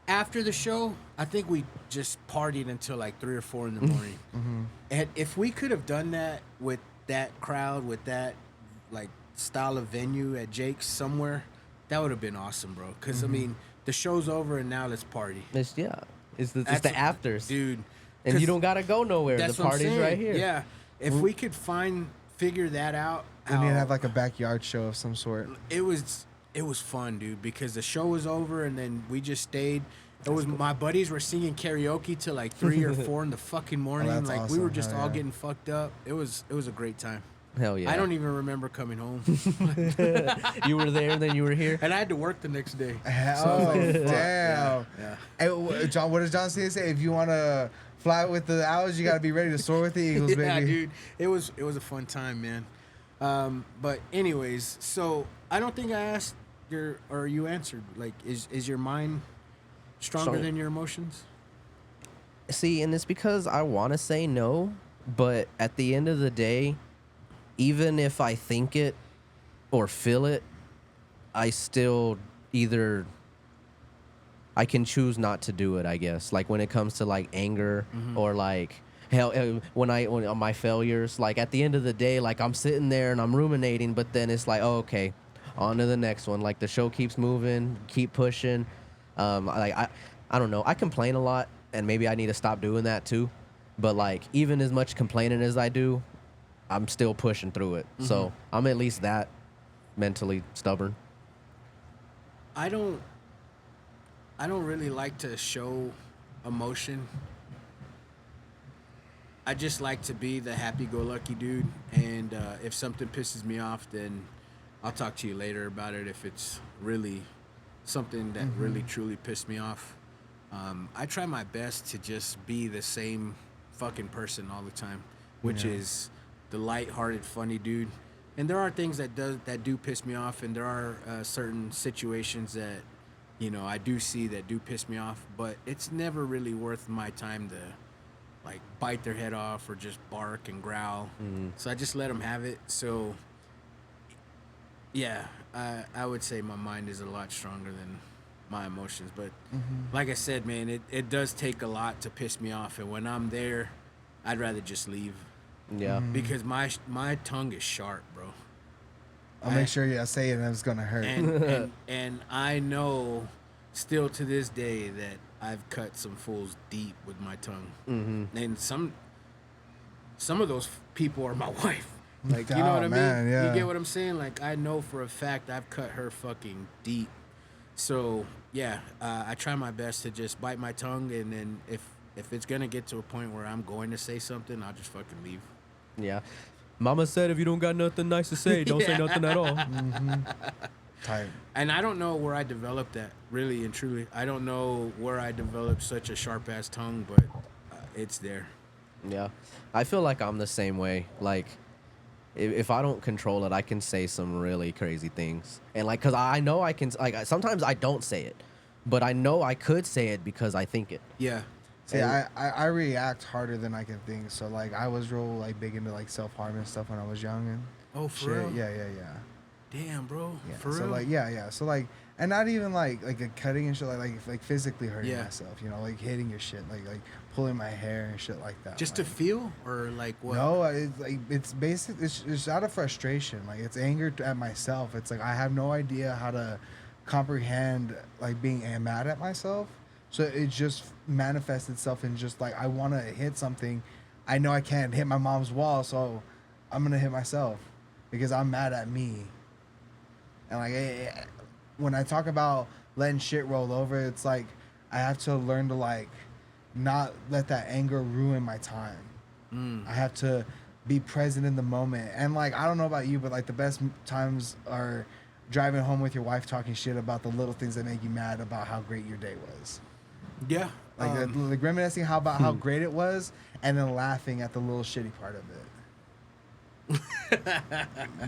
after the show, I think we just partied until like 3 or 4 in the morning. And if we could have done that with that crowd, with that like style of venue at Jake's somewhere, that would have been awesome, bro. Because I mean, the show's over and now let's party. It's the afters, dude. And you don't gotta go nowhere. The party's right here. Yeah, if we could figure that out, We need to have like a backyard show of some sort. it was fun, dude, because the show was over and then we just stayed. It was my buddies were singing karaoke till like 3 or 4 in the fucking morning. that's Like we awesome. were just Hell all yeah. getting fucked up. It was a great time. Hell yeah. I don't even remember coming home, You were there, then you were here. and I had to work the next day. Oh, damn. Yeah. Hey, John, what does John Cena say? If you want to fly with the Owls, you got to be ready to soar with the Eagles, baby. Yeah, dude. It was a fun time, man. But anyways, so I don't think I asked you answered. Like, is your mind stronger than your emotions? See, and it's because I want to say no, but at the end of the day, even if I think it or feel it, I still I can choose not to do it, I guess. Like when it comes to like anger or like hell, when on my failures, like at the end of the day, like I'm sitting there and I'm ruminating, but then it's like, oh, okay, on to the next one. Like the show keeps moving, keep pushing. I don't know. I complain a lot, and maybe I need to stop doing that too. But like even as much complaining as I do, I'm still pushing through it. So I'm at least that mentally stubborn. I don't really like to show emotion. I just like to be the happy-go-lucky dude, and if something pisses me off, then I'll talk to you later about it if it's really something that really truly pissed me off. I try my best to just be the same fucking person all the time, which is the light-hearted, funny dude. And there are things that do piss me off, and there are certain situations that, you know, I do see that do piss me off, but it's never really worth my time to, like, bite their head off or just bark and growl. So I just let them have it. So, yeah, I would say my mind is a lot stronger than my emotions. But like I said, man, it does take a lot to piss me off. And when I'm there, I'd rather just leave. Yeah. Because my tongue is sharp, bro. I'll make sure you say it and it's going to hurt. And I know still to this day that I've cut some fools deep with my tongue. And some of those people are my wife. Like, you know what I mean? Yeah. You get what I'm saying? Like, I know for a fact I've cut her fucking deep. So, yeah, I try my best to just bite my tongue, and then if it's going to get to a point where I'm going to say something, I'll just fucking leave. Yeah. Mama said if you don't got nothing nice to say, don't say nothing at all. Tight. And I don't know where I developed that, really and truly. I don't know where I developed such a sharp-ass tongue, but it's there. Yeah. I feel like I'm the same way. Like, if I don't control it, I can say some really crazy things. And, like, because I know I can, like, sometimes I don't say it, but I know I could say it because I think it. Yeah. See, I react harder than I can think. So, like, I was real, like, big into, like, self-harm and stuff when I was young. And Oh, for shit. real? Yeah. Damn, bro. Yeah. For so real? like yeah. So like, and not even like a cutting and shit, like physically hurting Yeah. myself, you know, like hitting your shit, like pulling my hair and shit like that. Just like, to feel, or like what? No, it's like it's basic. It's out of frustration. Like it's anger at myself. It's like I have no idea how to comprehend like being mad at myself. So it just manifests itself in just like I want to hit something. I know I can't hit my mom's wall, so I'm gonna hit myself because I'm mad at me. And like when I talk about letting shit roll over, it's like I have to learn to like not let that anger ruin my time. I have to be present in the moment. And like I don't know about you, but like the best times are driving home with your wife talking shit about the little things that make you mad about how great your day was. Yeah. Like reminiscing about how great it was, and then laughing at the little shitty part of it.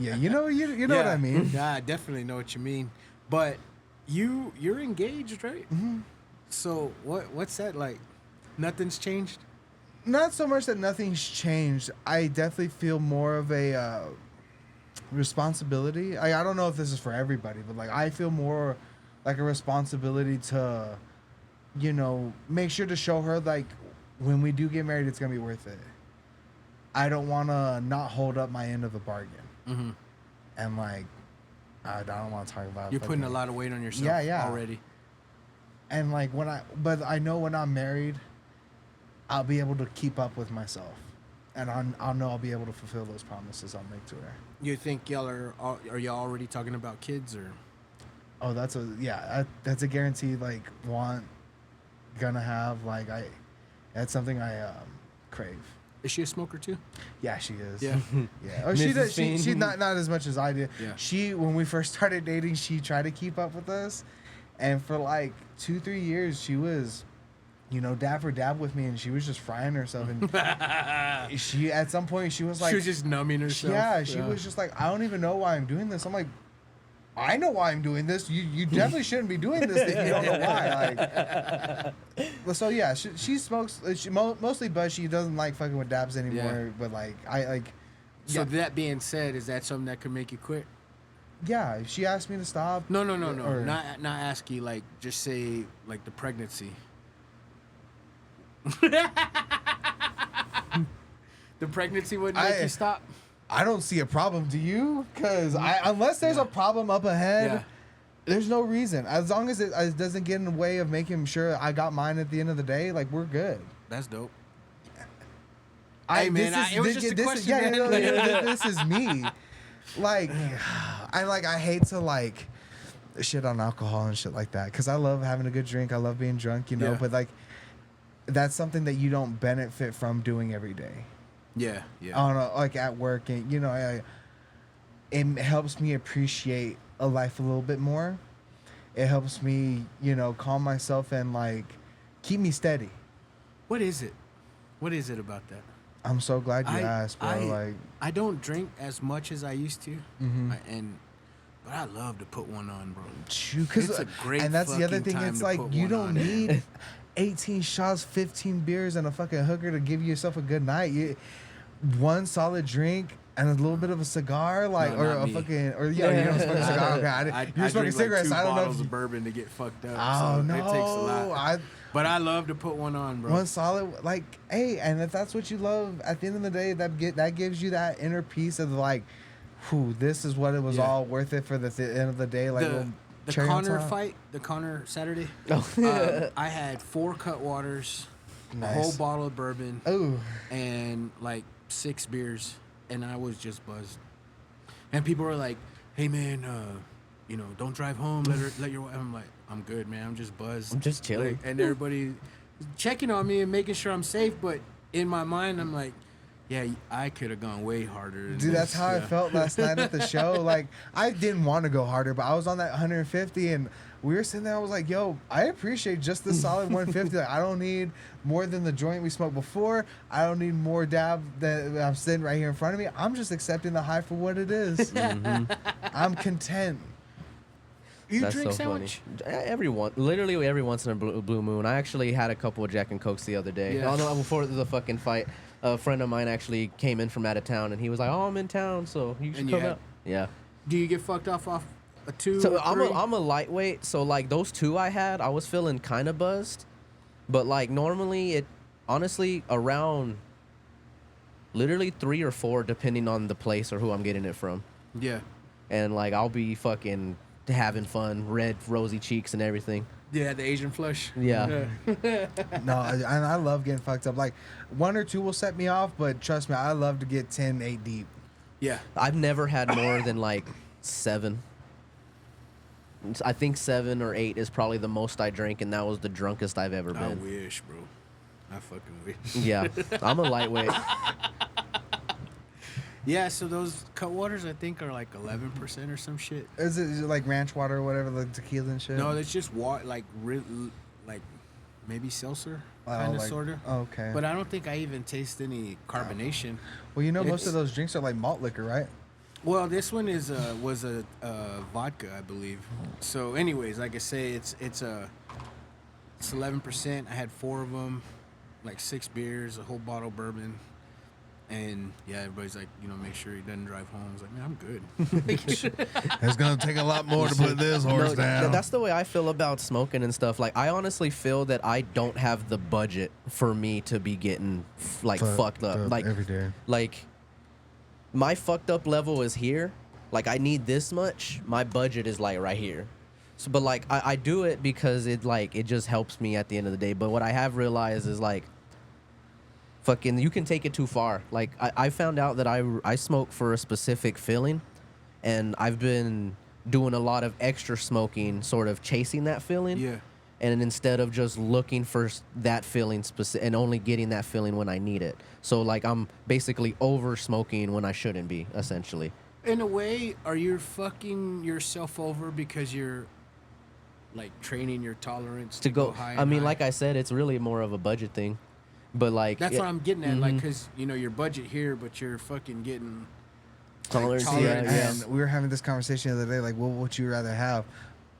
Yeah, you know what I mean. Yeah, I definitely know what you mean. But you're engaged, right? Mm-hmm. So what's that like? Nothing's changed? Not so much that nothing's changed. I definitely feel more of a responsibility. I don't know if this is for everybody, but like I feel more like a responsibility to, you know, make sure to show her like when we do get married, it's gonna be worth it. I don't want to not hold up my end of the bargain. Mm-hmm. And like, I don't want to talk about. You're putting a lot of weight on yourself. Already. And like but I know when I'm married, I'll be able to keep up with myself, and I'll know I'll be able to fulfill those promises I'll make to her. You think y'all are y'all already talking about kids or? Oh, that's a guaranteed like gonna have that's something I crave. Is she a smoker too? Yeah, she is. Yeah. Yeah. Oh, she does. She's not as much as I did. Yeah. When we first started dating, she tried to keep up with us, and for like 2-3 years, she was, you know, dab for dab with me, and she was just frying herself. And she at some point she was like, she was just numbing herself. Yeah, she was just like, I don't even know why I'm doing this. I'm like, I know why I'm doing this. You definitely shouldn't be doing this if you don't know why. Like, so yeah, she smokes. She mostly buzz. She doesn't like fucking with dabs anymore. Yeah. But like I like. So that being said, is that something that could make you quit? Yeah, if she asked me to stop. No. Not ask you. Like just say like the pregnancy. The pregnancy wouldn't make you stop. I don't see a problem. Do you? Because unless there's a problem up ahead, there's no reason. As long as it doesn't get in the way of making sure I got mine at the end of the day, like we're good. That's dope. It was just a question. This is me. Like, I hate to like shit on alcohol and shit like that because I love having a good drink. I love being drunk, you know. But like, that's something that you don't benefit from doing every day. Yeah. I don't know, like at work, and you know, it helps me appreciate a life a little bit more. It helps me, you know, calm myself and like keep me steady. What is it? What is it about that? I'm so glad you asked, bro. I don't drink as much as I used to, but I love to put one on, bro. It's a great and that's the other thing. Time it's like you don't need 18 shots, 15 beers, and a fucking hooker to give yourself a good night. One solid drink and a little bit of a cigar, like, no, or a me. fucking, or yeah, you don't smoke a cigar. Okay, you're smoking cigarettes. Like 2 I don't know. Bottles of bourbon to get fucked up. Oh so no, it takes a lot. But I love to put one on, bro. One solid, like, hey, and if that's what you love, at the end of the day, that gives you that inner peace of like, whew, this is what it was all worth it for the end of the day. Like the Connor fight, the Connor Saturday. I had 4 cut waters, a whole bottle of bourbon, and like 6 beers, and I was just buzzed. And people were like, "Hey man, you know, don't drive home. Let your wife." I'm like, "I'm good, man. I'm just buzzed. I'm just chilling." Like, and everybody checking on me and making sure I'm safe, but in my mind, I'm like, "Yeah, I could have gone way harder." Dude, that's how I felt last night at the show. Like, I didn't want to go harder, but I was on that 150, and we were sitting there. I was like, "Yo, I appreciate just the solid 150. Like, I don't need more than the joint we smoked before. I don't need more dab that I'm sitting right here in front of me. I'm just accepting the high for what it is. I'm content." You That's drink so Sandwich? Funny. Literally every once in a blue moon. I actually had a couple of Jack and Cokes the other day. Yeah. Oh, no, before the fucking fight, a friend of mine actually came in from out of town, and he was like, "Oh, I'm in town, so you should come out." Yeah. Do you get fucked off a 2? So or 3? I'm a lightweight, so like those 2 I had, I was feeling kind of buzzed, but like normally it, honestly, around literally 3 or 4, depending on the place or who I'm getting it from. Yeah. And like I'll be fucking having fun, red rosy cheeks and everything. Yeah, the Asian flush. Yeah. No, I love getting fucked up. Like 1 or 2 will set me off, but trust me, I love to get 10, 8 deep. Yeah. I've never had more than like 7. I think 7 or 8 is probably the most I drank, and that was the drunkest I've ever been. I wish, bro. I fucking wish. Yeah, I'm a lightweight. Yeah, so those cut waters I think are like 11% or some shit. Is it like ranch water or whatever, like tequila and shit? No, it's just water, like like maybe seltzer, kind of, like, sorta. okay. But I don't think I even taste any carbonation. Well, you know, most It's- of those drinks are like malt liquor, right? Well, this one was a vodka, I believe. So, anyways, like I say, it's 11%. I had 4 of them, like 6 beers, a whole bottle of bourbon. And yeah, everybody's like, make sure he doesn't drive home. I was like, man, I'm good. It's gonna take a lot more to put this horse down. That's the way I feel about smoking and stuff. Like, I honestly feel that I don't have the budget for me to be getting fucked up. Like every day. Like, my fucked up level is here. Like, I need this much. My budget is like right here. So, but like, I do it because it just helps me at the end of the day. But what I have realized is like, fucking, you can take it too far. Like, I found out that I smoke for a specific feeling, and I've been doing a lot of extra smoking, sort of chasing that feeling. Yeah. And instead of just looking for that feeling and only getting that feeling when I need it. So like, I'm basically over smoking when I shouldn't be, essentially. In a way, are you fucking yourself over because you're like training your tolerance to go high? I mean, high? like I said, it's really more of a budget thing. But like, That's what I'm getting at. Like, because your budget here, but you're fucking getting tolerance. tolerance. Yeah. And we were having this conversation the other day, like, what would you rather have?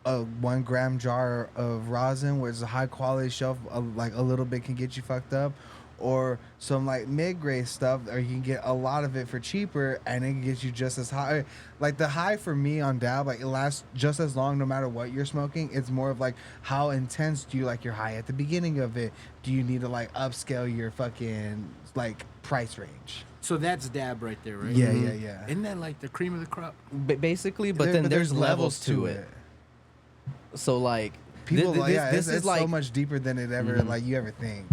A 1 gram jar of rosin, where it's a high quality shelf, like a little bit can get you fucked up, or some like mid-grade stuff, or you can get a lot of it for cheaper and it can get you just as high. Like, the high for me on dab, like, it lasts just as long no matter what you're smoking. It's more of like, how intense do you like your high at the beginning of it? Do you need to like upscale your fucking like price range? So that's dab right there, right? Yeah, yeah. Isn't that like the cream of the crop? Basically, but then there's levels to it. So like, People, this is it's like so much deeper than it ever like you ever think.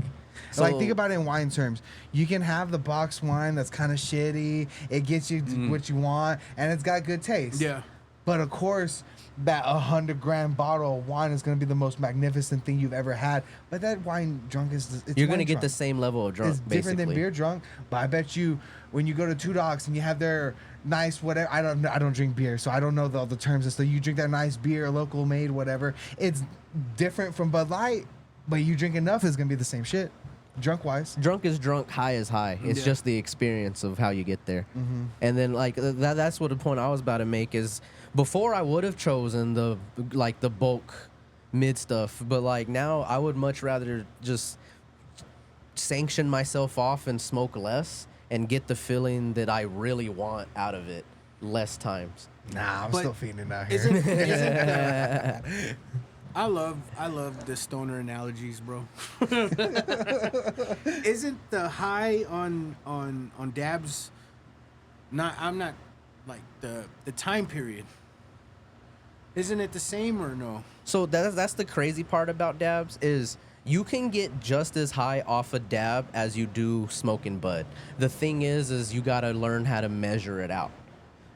So- Like, think about it in wine terms. You can have the box wine that's kind of shitty. It gets you what you want, and it's got good taste. Yeah. But of course, that 100-gram bottle of wine is going to be the most magnificent thing you've ever had. But that wine drunk you're gonna wine get drunk. the same level of drunk. It's different than basically. beer drunk. But I bet you, when you go to Two Dogs and you have their nice whatever, I don't drink beer, so I don't know all the terms and stuff. You drink that nice beer, local made, whatever. It's different from Bud Light, but you drink enough, it's gonna be the same shit, drunk wise. Drunk is drunk, high is high. It's Yeah. just the experience of how you get there. And then like that's what the point I was about to make is, before I would have chosen the bulk mid stuff, but like now I would much rather just sanction myself off and smoke less and get the feeling that I really want out of it less times. Nah, I'm But still feeling out here. I love the stoner analogies, bro. Isn't the high on dabs I'm not like the time period. Isn't it the same or no? So that's the crazy part about dabs is you can get just as high off a dab as you do smoking bud. The thing is you gotta learn how to measure it out.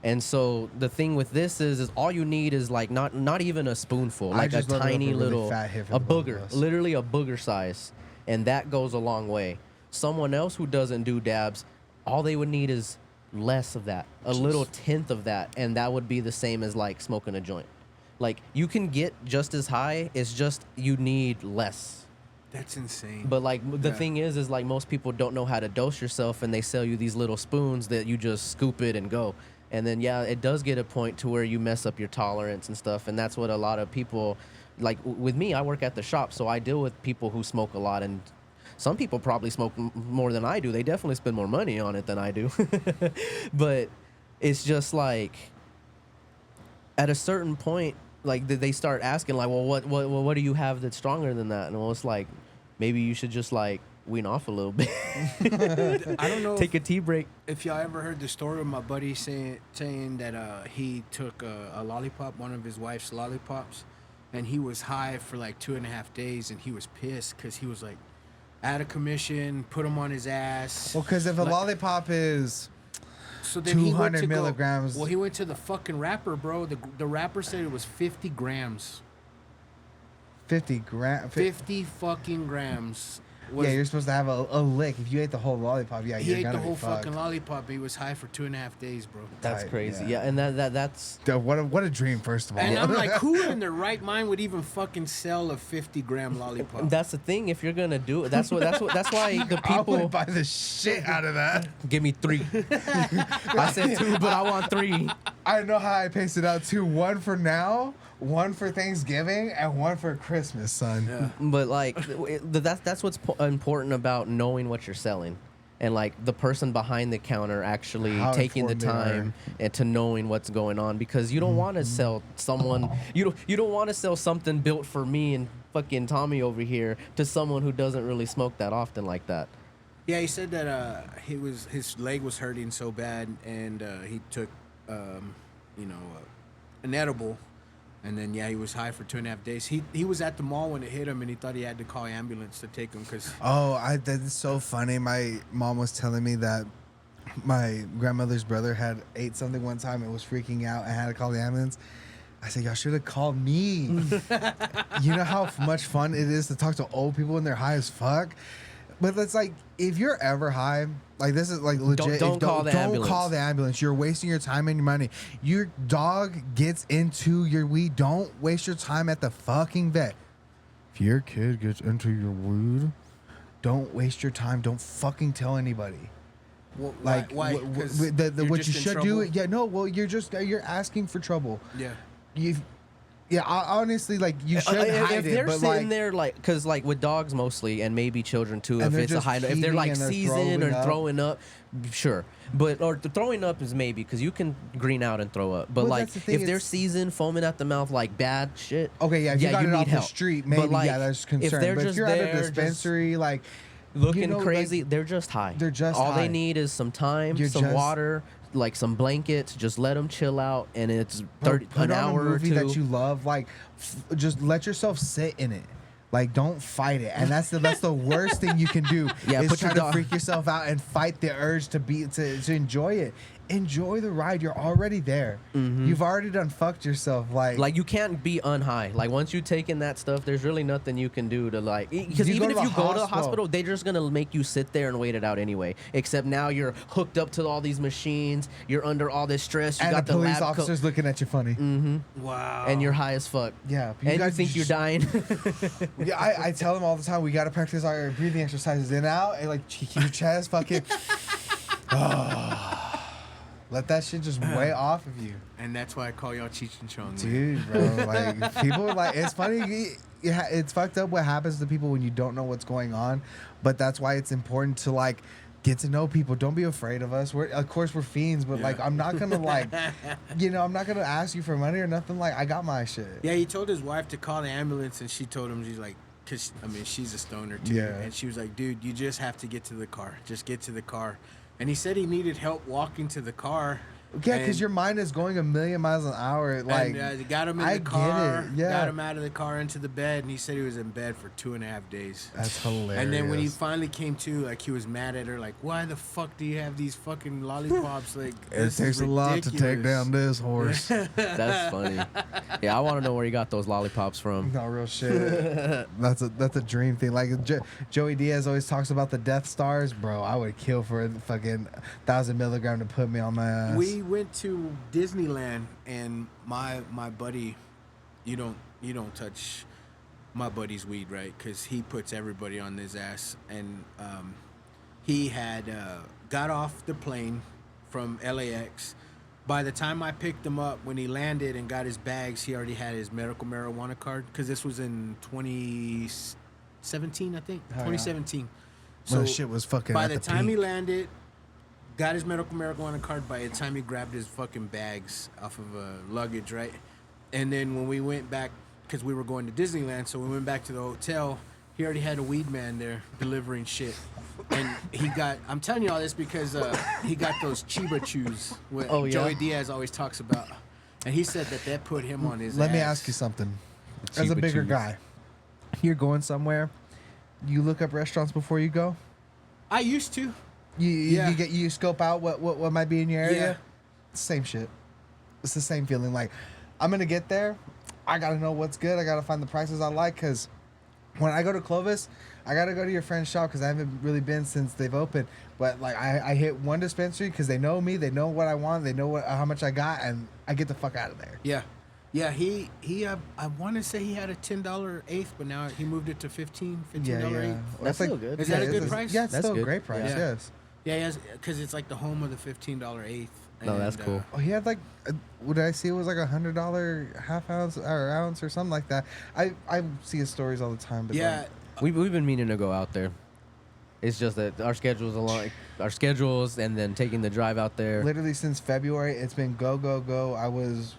And so the thing with this is all you need is like not even a spoonful, I like a just loaded up tiny a really little fat hit for a the both of booger, us. literally a booger size, and that goes a long way. Someone else who doesn't do dabs, all they would need is less of that, a little tenth of that, and that would be the same as like smoking a joint. Like, you can get just as high, it's just you need less. That's insane. But like the Yeah. thing is like most people don't know how to dose yourself, and they sell you these little spoons that you just scoop it and go. And then yeah, it does get a point to where you mess up your tolerance and stuff, and that's what a lot of people like. With me, I work at the shop, so I deal with people who smoke a lot, and some people probably smoke more than I do. They definitely spend more money on it than I do. But it's just like at a certain point, like they start asking like, well, what do you have that's stronger than that? And well, it's like, maybe you should just like wean off a little bit. I don't know Take a tea break. if y'all ever heard the story of my buddy saying that he took a lollipop, one of his wife's lollipops, and he was high for like 2.5 days, and he was pissed because he was like out of commission, put him on his ass. Well, because if a Like- lollipop is So then he went 200 to milligrams. Well, he went to the fucking rapper, bro. The rapper said it was 50 grams. 50 grams, 50 fucking grams. was Yeah, you're supposed to have a lick. If you ate the whole lollipop, yeah, he you're ate gonna the whole be fucked. fucking lollipop. He was high for 2.5 days, bro. That's Tight, crazy. yeah. Yeah, and that's Dude, what a dream, first of all. And I'm like, who in their right mind would even fucking sell a 50-gram lollipop? that's the thing. If you're gonna do it, that's why the I people would buy the shit out of that. give me 3. I said 2, but I want 3. I know how I paced it out too. 1 for now, 1 for Thanksgiving, and 1 for Christmas, son. Yeah. But like that's what's important about knowing what you're selling, and like the person behind the counter actually How taking the informed they are. time and to knowing what's going on, because you don't want to sell someone you don't want to sell something built for me and fucking Tommy over here to someone who doesn't really smoke that often like that. Yeah, he said that his leg was hurting so bad, and he took an edible, and then he was high for 2.5 days. He was at the mall when it hit him, and he thought he had to call ambulance to take him because Oh, that's so funny. My mom was telling me that my grandmother's brother had ate something one time and was freaking out and had to call the ambulance. I said, y'all should have called me. You know how much fun it is to talk to old people when they're high as fuck? But it's like, if you're ever high, like this is like legit. Don't call the ambulance. Don't call the ambulance. You're wasting your time and your money. Your dog gets into your weed. Don't waste your time at the fucking vet. If your kid gets into your weed, don't waste your time. Don't fucking tell anybody. Like why? what You're you just in should trouble? do. Yeah, no. Well, you're asking for trouble. Yeah. Honestly, like you should hide if it. they're But sitting like, there like, because like with dogs mostly, and maybe children too, And if they're it's a just high, if they're heaving like and they're seasoned or throwing up. throwing up, sure. But or the throwing up is maybe because you can green out and throw up. But Well, like that's the thing, if they're it's- seasoned, foaming at the mouth, like bad shit. okay, yeah, if you got it need off the help. street, But, maybe like, that's concern. If they're But if just you're at there, a dispensary, like looking you know, like, crazy, they're just high. They're just all high. they need is some time, You're some just- water, like some blankets. Just let them chill out, and it's 30, put an on hour a movie or two. that you love. Like, just let yourself sit in it. Like, don't fight it. And that's the worst thing you can do. Yeah, is put try your to dog- freak yourself out and fight the urge to enjoy it. Enjoy the ride. You're already there. You've already done fucked yourself. Like you can't be unhigh. Like once you take in that stuff, there's really nothing you can do to like. Because You even go if to you the go to the hospital. hospital, they're just gonna make you sit there and wait it out anyway. Except now you're hooked up to all these machines. You're under all this stress. You and got the the police lab coat, officer's looking at you funny. Wow. and you're high as fuck. Yeah, And you think you're dying. Yeah, I tell them all the time, we got to practice our breathing exercises in and out, and like keep your chest fucking. Let that shit just weigh off of you. And that's why I call y'all Cheech and Chong. man. Dude, bro, like people like it's funny. It's fucked up what happens to people when you don't know what's going on, but that's why it's important to like get to know people. Don't be afraid of us. Of course we're fiends, but like I'm not gonna like, I'm not gonna ask you for money or nothing. Like I got my shit. Yeah, he told his wife to call the ambulance, and she told him, she's like, because, I mean, she's a stoner too. Yeah. And she was like, dude, you just have to get to the car. Just get to the car. And he said he needed help walking to the car. Yeah, because And- your mind is going a million miles an hour. Like and, got him in I the get car, it, yeah. got him out of the car into the bed, and he said he was in bed for 2.5 days. that's hilarious. And then when he finally came to, like, he was mad at her, like, why the fuck do you have these fucking lollipops? Like, it this is takes a lot to take ridiculous." down this horse. That's funny. Yeah, I want to know where you got those lollipops from. No real shit. That's a dream thing. Like Joey Diaz always talks about the Death Stars, bro. I would kill for a fucking 1,000 milligram to put me on my ass. We went to Disneyland, and my buddy, you don't touch my buddy's weed, right? Because he puts everybody on his ass. And he had got off the plane from LAX. By the time I picked him up, when he landed and got his bags, he already had his medical marijuana card. Because this was in 2017, I think. Oh, yeah. 2017. When the shit was fucking By at the the time he peak. landed, got his medical marijuana card. By the time he grabbed his fucking bags off of luggage, right? And then when we went back, because we were going to Disneyland, so we went back to the hotel. He already had a weed man there delivering shit. And he got, I'm telling you all this because he got those Chiba Chews, what Oh, yeah? Joey Diaz always talks about. And he said that put him on his Let me ass. ask you something. As a Chiba bigger Chews. guy, you're going somewhere. You look up restaurants before you go. I used to. You you scope out what might be in your area. Yeah. Same shit. It's the same feeling. Like I'm gonna get there. I gotta know what's good. I gotta find the prices I like because when I go to Clovis, I gotta go to your friend's shop because I haven't really been since they've opened. But like I hit one dispensary because they know me, they know what I want, they know how much I got, and I get the fuck out of there. Yeah. Yeah, he I want to say he had a $10 eighth, but now he moved it to $15 eighth. That's still good. Is that a good price? Yeah, it's That's still good. a great price. Yeah. Yes. Yeah, because it's like the home of the $15 eighth. No, that's cool. Oh, he had like, what did I see? It was like $100 half ounce or ounce or something like that. I see his stories all the time. But Yeah. We've been meaning to go out there. It's just that our schedules, and then taking the drive out there. Literally since February, it's been go, go, go. I was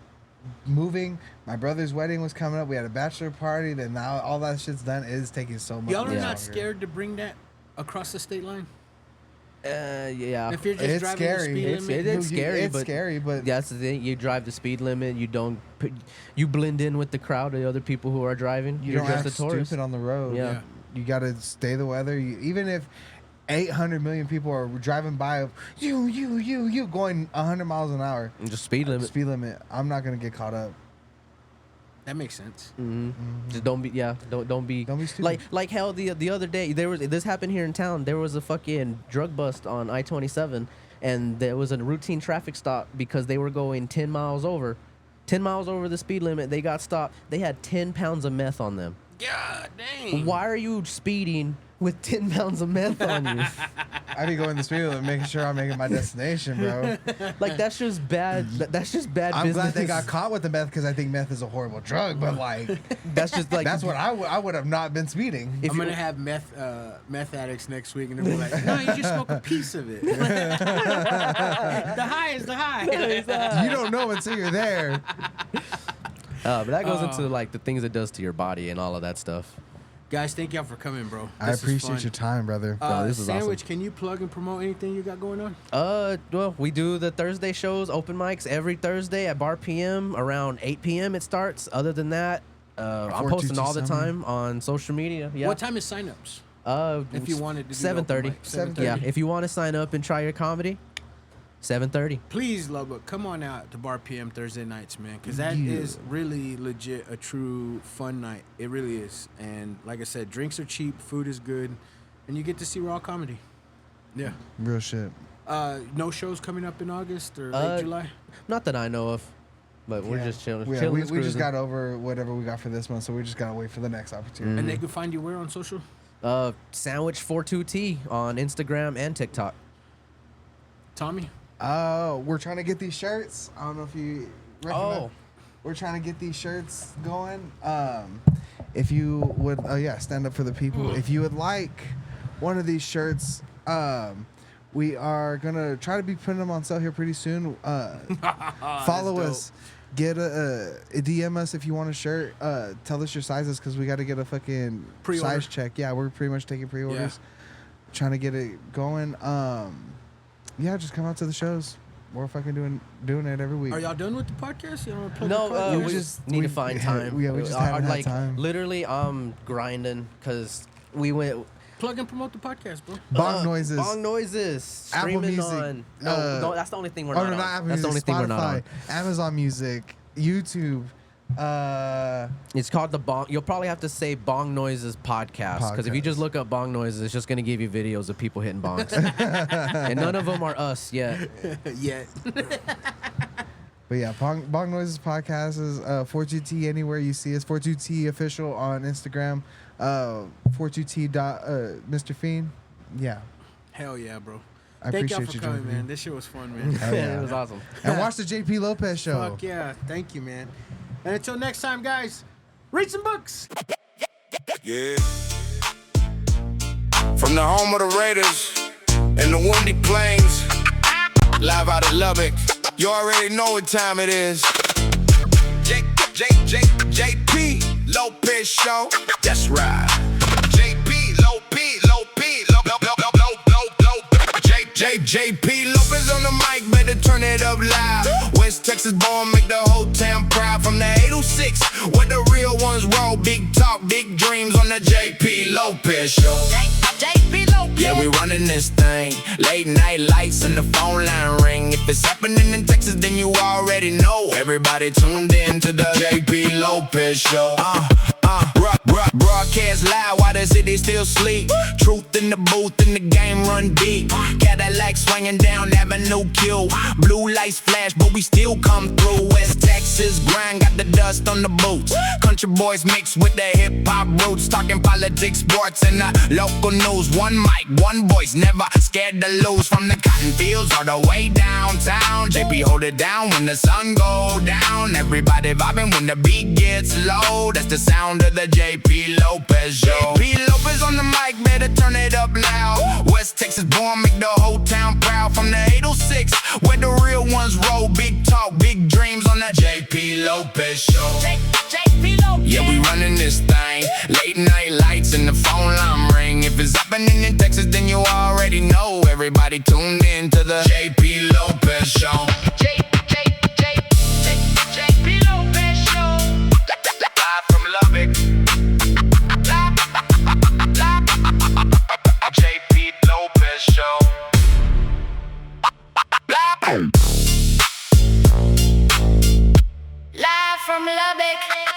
moving. My brother's wedding was coming up. We had a bachelor party. Then now all that shit's done. It is taking so much. Y'all are longer. not scared to bring that across the state line? Yeah. If you're just It's driving scary. the speed limit? It's scary. It's but scary, but that's the thing. You drive the speed limit. You blend in with the crowd of other people who are driving. you You're don't just act a tourist. stupid on the road. Yeah. You got to stay the weather. Even if 800 million people are driving by, you going 100 miles an hour. Just speed limit. Speed limit. I'm not gonna get caught up. That makes sense. Just don't be don't be stupid. like hell the other day this happened here in town. There was a fucking drug bust on I-27, and there was a routine traffic stop because they were going 10 miles over the speed limit. They got stopped. They had 10 pounds of meth on them. God dang. Why are you speeding with 10 pounds of meth on you? I be going the speed limit, making sure I'm making my destination, bro. Like, that's just bad. That's just bad I'm business. glad they got caught with the meth because I think meth is a horrible drug. But like, That's just like that's what I would have not been speeding. I'm gonna have meth addicts next week, and they'll be like, "No, you just smoke a piece of it. The high is the high." You don't know until you're there. But that goes into like the things it does to your body and all of that stuff. Guys, thank y'all for coming, bro. I This is appreciate fun. your time, brother. Bro, this is Sandwich, awesome. can you plug and promote anything you got going on? Well, we do the Thursday shows, open mics every Thursday at Bar PM around 8 p.m. It starts. Other than that, I'm posting 422 all the Summer. time on social media. Yeah. What time is signups? If you wanted to do 7:30. 7:30. Yeah. If you want to sign up and try your comedy, 7:30. Please, Lubbock, come on out to Bar PM Thursday nights, man, because that is really legit a true fun night. It really is. And like I said, drinks are cheap, food is good, and you get to see raw comedy. Yeah. Real shit. No shows coming up in August or late July? Not that I know of, but we're just chilling. Yeah, chilling we and just cruising. got over whatever we got for this month, so we just gotta wait for the next opportunity. And they can find you where on social? Sandwich 42T on Instagram and TikTok. Tommy? We're trying to get these shirts. I don't know if you recognize. Oh. We're trying to get these shirts going. If you would, stand up for the people. If you would like one of these shirts, we are gonna try to be putting them on sale here pretty soon. Follow That's us. Get a DM us if you want a shirt. Tell us your sizes because we got to get a fucking Pre-order. size check. Yeah, we're pretty much taking pre-orders. Trying to get it going. Just come out to the shows. We're fucking doing it every week. Are y'all done with the podcast? You want to plug No, the podcast? we just- need we- to find time. we just haven't had time. Literally, I'm grinding because we went. Plug and promote the podcast, bro. Bong noises. Bong noises. Apple Streaming Music, on. No, that's the only thing we're Oh not no, on. not Apple That's the only Music. thing we're not on. Spotify, Amazon Music, YouTube. It's called the Bong. You'll probably have to say Bong Noises Podcast because if you just Podcast. look up Bong Noises, it's just gonna give you videos of people hitting bongs, and none of them are us yet. Yeah. But yeah, Bong Noises Podcast is 42T anywhere you see us. 42T official on Instagram. 42T Mr. Fiend. Yeah. Hell yeah, bro. I Thank y'all appreciate for you coming, joining man. me. This shit was fun, man. Hell yeah. It was awesome. And watch the JP Lopez show. Fuck yeah. Thank you, man. And until next time, guys, read some books. Yeah. From the home of the Raiders in the windy plains, live out of Lubbock. You already know what time it is. JP Lopez show. That's right. JP JP Lopez on the mic, better turn it up loud. West Texas born, make the whole town proud. From the 806, where the real ones roll. Big talk, big dreams on the JP Lopez show. JP Lopez. Yeah, we running this thing. Late night lights and the phone line ring. If it's happening in Texas, then you already know. Everybody tuned in to the JP Lopez show. Rock. Broadcast loud while the city still sleep. Truth in the booth and the game run deep. Cadillac swinging down Avenue Q. Blue lights flash, but we still come through. West Texas grind got the dust on the boots. Country boys mixed with the hip hop roots. Talking politics, sports, and the local news. One mic, one voice, never scared to lose. From the cotton fields all the way downtown. JP hold it down when the sun go down. Everybody vibing when the beat gets low. That's the sound of the JP Lopez show. JP Lopez on the mic, better turn it up loud. West Texas born, make the whole town proud. From the 806, where the real ones roll. Big talk, big dreams on that JP Lopez show. JP Lopez. Yeah, we running this thing. Late night lights and the phone line ring. If it's happening in Texas, then you already know. Everybody tuned in to the JP Lopez show. JP Lopez show. Live from Lubbock. JP Lopez show. Live from Lubbock.